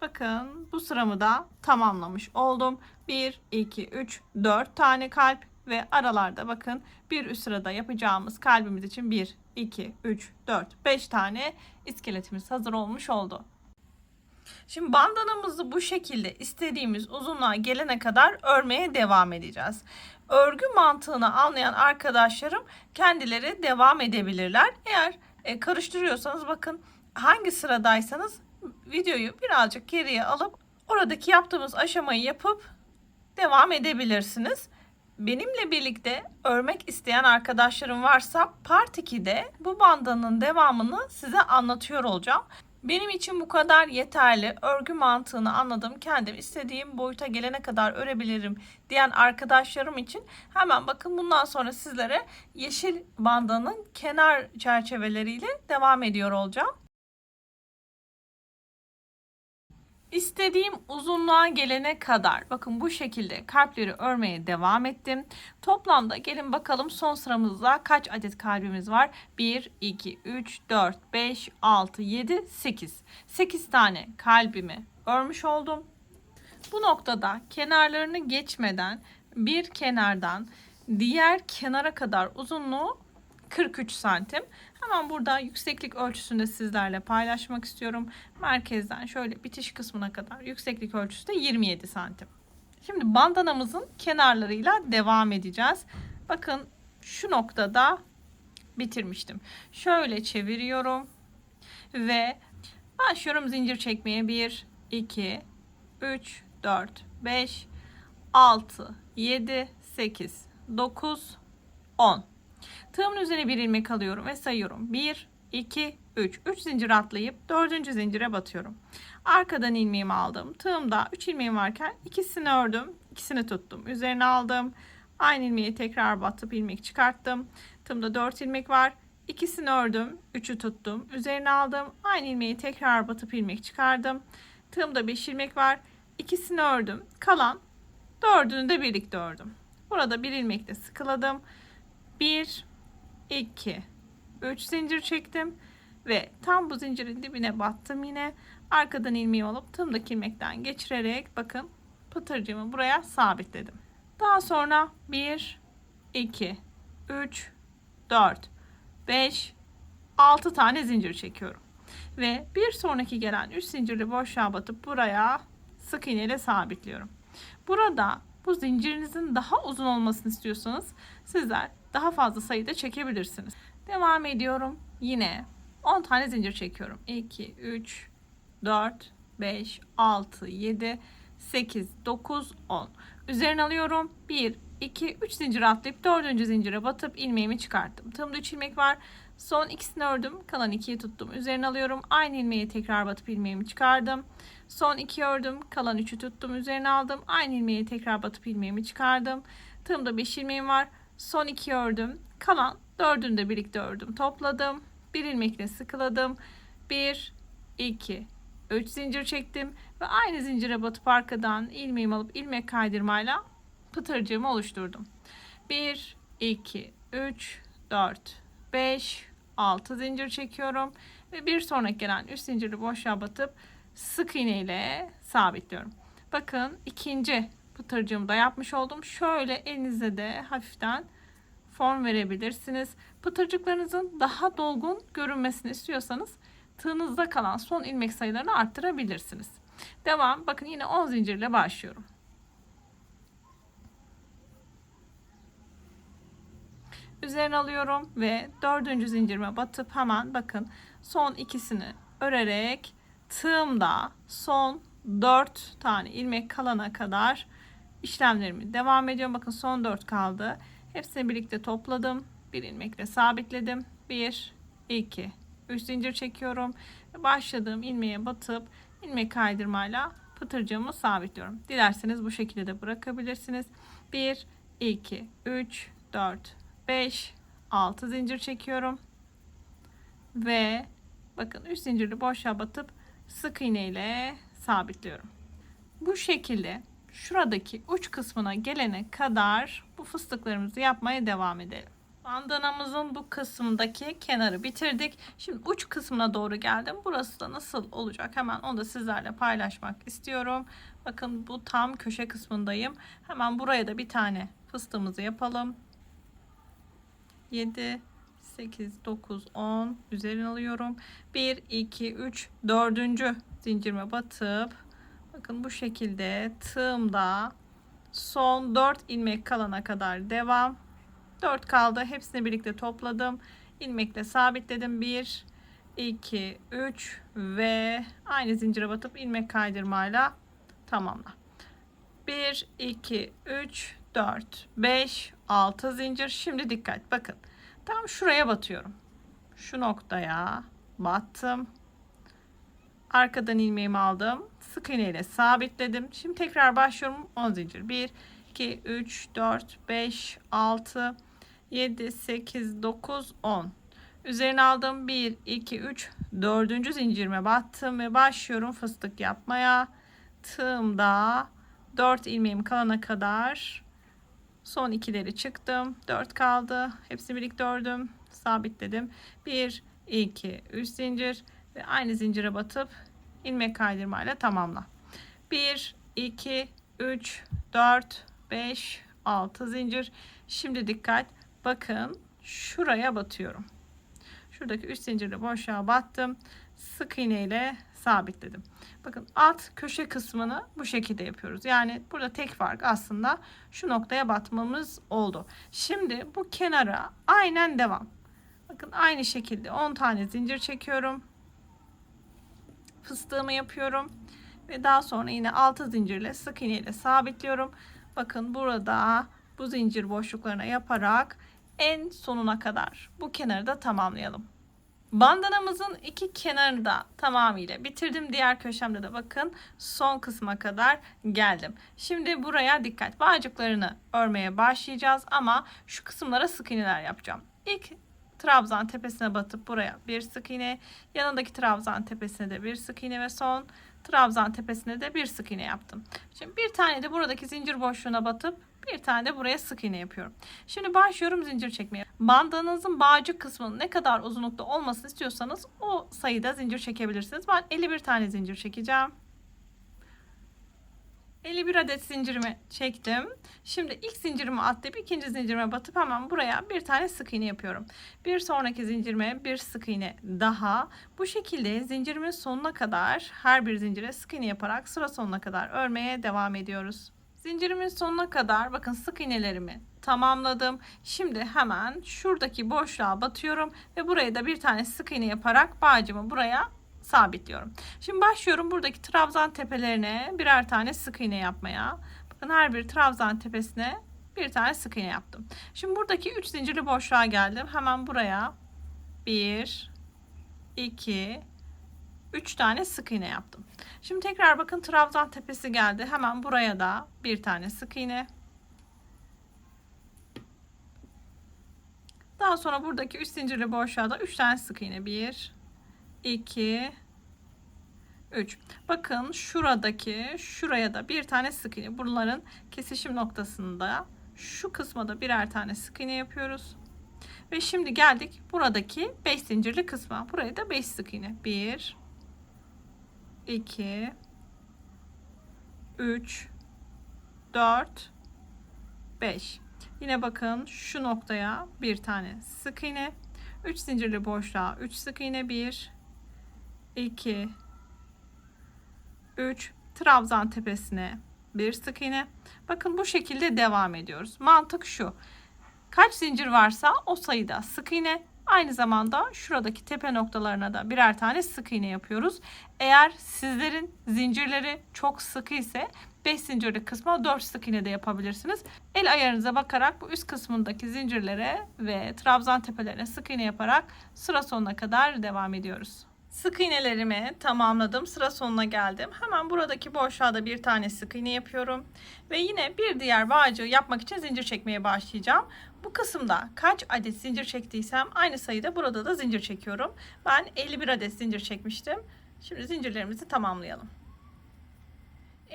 Bakın bu sıramı da tamamlamış oldum. 1, 2, 3, 4 tane kalp ve aralarda bakın bir üst sırada yapacağımız kalbimiz için 1, 2, 3, 4, 5 tane iskeletimiz hazır olmuş oldu. Şimdi bandanamızı bu şekilde istediğimiz uzunluğa gelene kadar örmeye devam edeceğiz. Örgü mantığını anlayan arkadaşlarım kendileri devam edebilirler. Eğer karıştırıyorsanız bakın hangi sıradaysanız videoyu birazcık geriye alıp oradaki yaptığımız aşamayı yapıp devam edebilirsiniz. Benimle birlikte örmek isteyen arkadaşlarım varsa Part 2'de bu bandanın devamını size anlatıyor olacağım. Benim için bu kadar yeterli. Örgü mantığını anladım. Kendim istediğim boyuta gelene kadar örebilirim diyen arkadaşlarım için hemen bakın bundan sonra sizlere yeşil bandanın kenar çerçeveleriyle devam ediyor olacağım. İstediğim uzunluğa gelene kadar bakın bu şekilde kalpleri örmeye devam ettim. Toplamda gelin bakalım son sıramızda kaç adet kalbimiz var? 1, 2, 3, 4, 5, 6, 7, 8. 8 tane kalbimi örmüş oldum. Bu noktada kenarlarını geçmeden bir kenardan diğer kenara kadar uzunluğu 43 santim. Hemen burada yükseklik ölçüsünü de sizlerle paylaşmak istiyorum. Merkezden şöyle bitiş kısmına kadar yükseklik ölçüsü de 27 santim. Şimdi bandanamızın kenarlarıyla devam edeceğiz. Bakın şu noktada bitirmiştim. Şöyle çeviriyorum ve başlıyorum zincir çekmeye. 1, 2, 3, 4, 5, 6, 7, 8, 9, 10. Tığımın üzerine bir ilmek alıyorum ve sayıyorum. 1, 2, 3. 3 zincir atlayıp 4. zincire batıyorum. Arkadan ilmeğimi aldım. Tığımda 3 ilmeğim varken ikisini ördüm. İkisini tuttum. Üzerine aldım. Aynı ilmeği tekrar batıp ilmek çıkarttım. Tığımda 4 ilmek var. İkisini ördüm. 3'ü tuttum. Üzerine aldım. Aynı ilmeği tekrar batıp ilmek çıkardım. Tığımda 5 ilmek var. İkisini ördüm. Kalan 4'ünü de birlikte ördüm. Burada bir ilmekle sıkıladım. 1, 2, 3 zincir çektim ve tam bu zincirin dibine battım yine. Arkadan ilmeği alıp tığımdaki ilmekten geçirerek bakın pıtırcığımı buraya sabitledim. Daha sonra 1, 2, 3, 4, 5, 6 tane zincir çekiyorum. Ve bir sonraki gelen 3 zincirli boşluğa batıp buraya sık iğne ile sabitliyorum. Burada bu zincirinizin daha uzun olmasını istiyorsanız sizler daha fazla sayıda çekebilirsiniz. Devam ediyorum. Yine 10 tane zincir çekiyorum. 2, 3, 4, 5, 6, 7, 8, 9, 10. Üzerine alıyorum. 1, 2, 3 zincir atlayıp 4. zincire batıp ilmeğimi çıkarttım. Tığımda 3 ilmek var. Son ikisini ördüm. Kalan 2'yi tuttum. Üzerine alıyorum. Aynı ilmeğe tekrar batıp ilmeğimi çıkardım. Son 2 ördüm. Kalan 3'ü tuttum. Üzerine aldım. Aynı ilmeğe tekrar batıp ilmeğimi çıkardım. Tığımda 5 ilmeğim var. Son 2 ördüm. Kalan 4'ünü de birlikte ördüm. Topladım. Bir ilmekle sıkıladım. 1, 2, 3 zincir çektim. Ve aynı zincire batıp arkadan ilmeğimi alıp ilmek kaydırmayla pıtırcığımı oluşturdum. 1, 2, 3, 4, 5, 6 zincir çekiyorum. Ve bir sonraki gelen 3 zincirli boşluğa batıp sık iğne ile sabitliyorum. Bakın ikinci pıtırcığımı da yapmış oldum. Şöyle elinize de hafiften form verebilirsiniz. Pıtırcıklarınızın daha dolgun görünmesini istiyorsanız tığınızda kalan son ilmek sayılarını arttırabilirsiniz. Devam. Bakın yine 10 zincirle başlıyorum. Üzerine alıyorum ve 4. zincirime batıp hemen bakın son ikisini örerek tığımda son 4 tane ilmek kalana kadar işlemlerimi devam ediyorum. Bakın son 4 kaldı. Hepsini birlikte topladım. Bir ilmekle sabitledim. 1, 2, 3 zincir çekiyorum. Başladığım ilmeğe batıp ilmek kaydırmayla pıtırcığımı sabitliyorum. Dilerseniz bu şekilde de bırakabilirsiniz. 1, 2, 3, 4, 5, 6 zincir çekiyorum. Ve bakın 3 zincirli boşluğa batıp sık iğne ile sabitliyorum. Bu şekilde şuradaki uç kısmına gelene kadar bu fıstıklarımızı yapmaya devam edelim. Bandanamızın bu kısmındaki kenarı bitirdik. Şimdi uç kısmına doğru geldim. Burası da nasıl olacak? Hemen onu da sizlerle paylaşmak istiyorum. Bakın bu tam köşe kısmındayım. Hemen buraya da bir tane fıstığımızı yapalım. 7, 8, 9, 10 üzerine alıyorum. 1, 2, 3, 4. zincirime batıp bakın bu şekilde tığımda son 4 ilmek kalana kadar devam. 4 kaldı. Hepsini birlikte topladım. İlmekle sabitledim. 1, 2, 3 ve aynı zincire batıp ilmek kaydırmayla tamamla. 1, 2, 3, 4, 5, 6 zincir. Şimdi dikkat. Bakın. Tam şuraya batıyorum. Şu noktaya battım. Arkadan ilmeğimi aldım. Sık iğne ile sabitledim. Şimdi tekrar başlıyorum. 10 zincir. 1, 2, 3, 4, 5, 6, 7, 8, 9, 10. Üzerine aldım. 1, 2, 3, 4. zincirime battım ve başlıyorum fıstık yapmaya. Tığımda 4 ilmeğim kalana kadar son ikileri çıktım. 4 kaldı. Hepsini birlikte ördüm. Sabitledim. 1, 2, 3 zincir ve aynı zincire batıp ilmek kaydırmayla tamamla. 1, 2, 3, 4, 5, 6 zincir. Şimdi dikkat. Bakın şuraya batıyorum. Şuradaki 3 zincirli boşluğa battım. Sık iğne ile sabitledim. Bakın alt köşe kısmını bu şekilde yapıyoruz. Yani burada tek fark aslında şu noktaya batmamız oldu. Şimdi bu kenara aynen devam. Bakın aynı şekilde 10 tane zincir çekiyorum. Fıstığımı yapıyorum. Ve daha sonra yine 6 zincirle sık iğne ile sabitliyorum. Bakın burada bu zincir boşluklarına yaparak en sonuna kadar bu kenarı da tamamlayalım. Bandanamızın iki kenarını da tamamıyla bitirdim. Diğer köşemde de bakın son kısma kadar geldim. Şimdi buraya dikkat. Bağcıklarını örmeye başlayacağız ama şu kısımlara sık iğneler yapacağım. İlk trabzan tepesine batıp buraya bir sık iğne, yanındaki trabzan tepesine de bir sık iğne ve son trabzan tepesine de bir sık iğne yaptım. Şimdi bir tane de buradaki zincir boşluğuna batıp bir tane de buraya sık iğne yapıyorum. Şimdi başlıyorum zincir çekmeye. Bandanızın bağcık kısmının ne kadar uzunlukta olmasını istiyorsanız o sayıda zincir çekebilirsiniz. Ben 51 tane zincir çekeceğim. 51 adet zincirimi çektim. Şimdi ilk zincirimi atlayıp ikinci zincirime batıp hemen buraya bir tane sık iğne yapıyorum. Bir sonraki zincirime bir sık iğne daha. Bu şekilde zincirimin sonuna kadar her bir zincire sık iğne yaparak sıra sonuna kadar örmeye devam ediyoruz. Zincirimin sonuna kadar bakın sık iğnelerimi tamamladım. Şimdi hemen şuradaki boşluğa batıyorum ve buraya da bir tane sık iğne yaparak bağcımı buraya sabitliyorum. Şimdi başlıyorum buradaki trabzan tepelerine birer tane sık iğne yapmaya. Bakın her bir trabzan tepesine bir tane sık iğne yaptım. Şimdi buradaki 3 zincirli boşluğa geldim. Hemen buraya 1 2 3 tane sık iğne yaptım. Şimdi tekrar bakın trabzan tepesi geldi. Hemen buraya da bir tane sık iğne. Daha sonra buradaki 3 zincirli boşluğa da 3 tane sık iğne. 1 2 3. Bakın şuradaki şuraya da bir tane sık iğne. Bunların kesişim noktasında şu kısma da birer tane sık iğne yapıyoruz. Ve şimdi geldik buradaki 5 zincirli kısma. Buraya da 5 sık iğne. 1 2 3 4 5. Yine bakın şu noktaya bir tane sık iğne. 3 zincirli boşluğa 3 sık iğne. 1 2 3 trabzan tepesine bir sık iğne. Bakın bu şekilde devam ediyoruz. Mantık şu. Kaç zincir varsa o sayıda sık iğne. Aynı zamanda şuradaki tepe noktalarına da birer tane sık iğne yapıyoruz. Eğer sizlerin zincirleri çok sıkı ise 5 zincirli kısma 4 sık iğne de yapabilirsiniz. El ayarınıza bakarak bu üst kısmındaki zincirlere ve trabzan tepelerine sık iğne yaparak sıra sonuna kadar devam ediyoruz. Sık iğnelerimi tamamladım. Sıra sonuna geldim. Hemen buradaki boşluğa da bir tane sık iğne yapıyorum. Ve yine bir diğer bağcığı yapmak için zincir çekmeye başlayacağım. Bu kısımda kaç adet zincir çektiysem aynı sayıda burada da zincir çekiyorum. Ben 51 adet zincir çekmiştim. Şimdi zincirlerimizi tamamlayalım.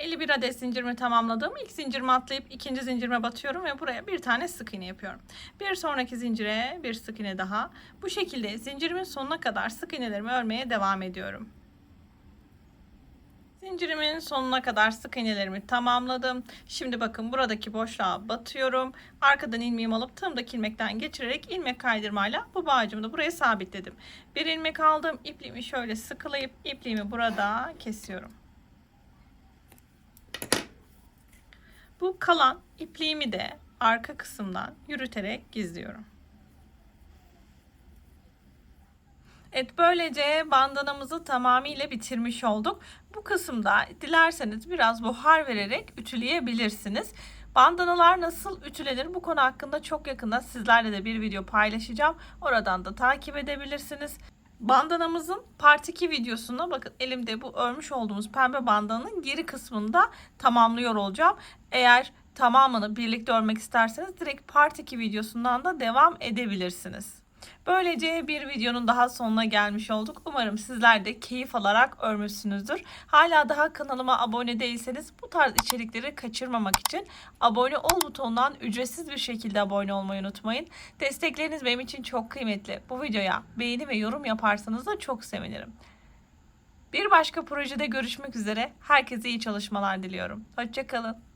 51 adet zincirimi tamamladım. İlk zincirimi atlayıp ikinci zincirime batıyorum ve buraya bir tane sık iğne yapıyorum. Bir sonraki zincire bir sık iğne daha. Bu şekilde zincirimin sonuna kadar sık iğnelerimi örmeye devam ediyorum. Zincirimin sonuna kadar sık iğnelerimi tamamladım. Şimdi bakın buradaki boşluğa batıyorum. Arkadan ilmeğimi alıp tığımdaki ilmekten geçirerek ilmek kaydırmayla bu bağcımı da buraya sabitledim. Bir ilmek aldım. İpliğimi şöyle sıkılayıp ipliğimi burada kesiyorum. Bu kalan ipliğimi de arka kısımdan yürüterek gizliyorum. Evet, böylece bandanamızı tamamıyla bitirmiş olduk. Bu kısımda dilerseniz biraz buhar vererek ütüleyebilirsiniz. Bandanalar nasıl ütülenir bu konu hakkında çok yakında sizlerle de bir video paylaşacağım. Oradan da takip edebilirsiniz. Bandanamızın part 2 videosuna bakın elimde bu örmüş olduğumuz pembe bandanın geri kısmında tamamlıyor olacağım. Eğer tamamını birlikte örmek isterseniz direkt part 2 videosundan da devam edebilirsiniz. Böylece bir videonun daha sonuna gelmiş olduk. Umarım sizler de keyif alarak örmüşsünüzdür. Hala daha kanalıma abone değilseniz bu tarz içerikleri kaçırmamak için abone ol butonundan ücretsiz bir şekilde abone olmayı unutmayın. Destekleriniz benim için çok kıymetli. Bu videoya beğeni ve yorum yaparsanız da çok sevinirim. Bir başka projede görüşmek üzere. Herkese iyi çalışmalar diliyorum. Hoşça kalın.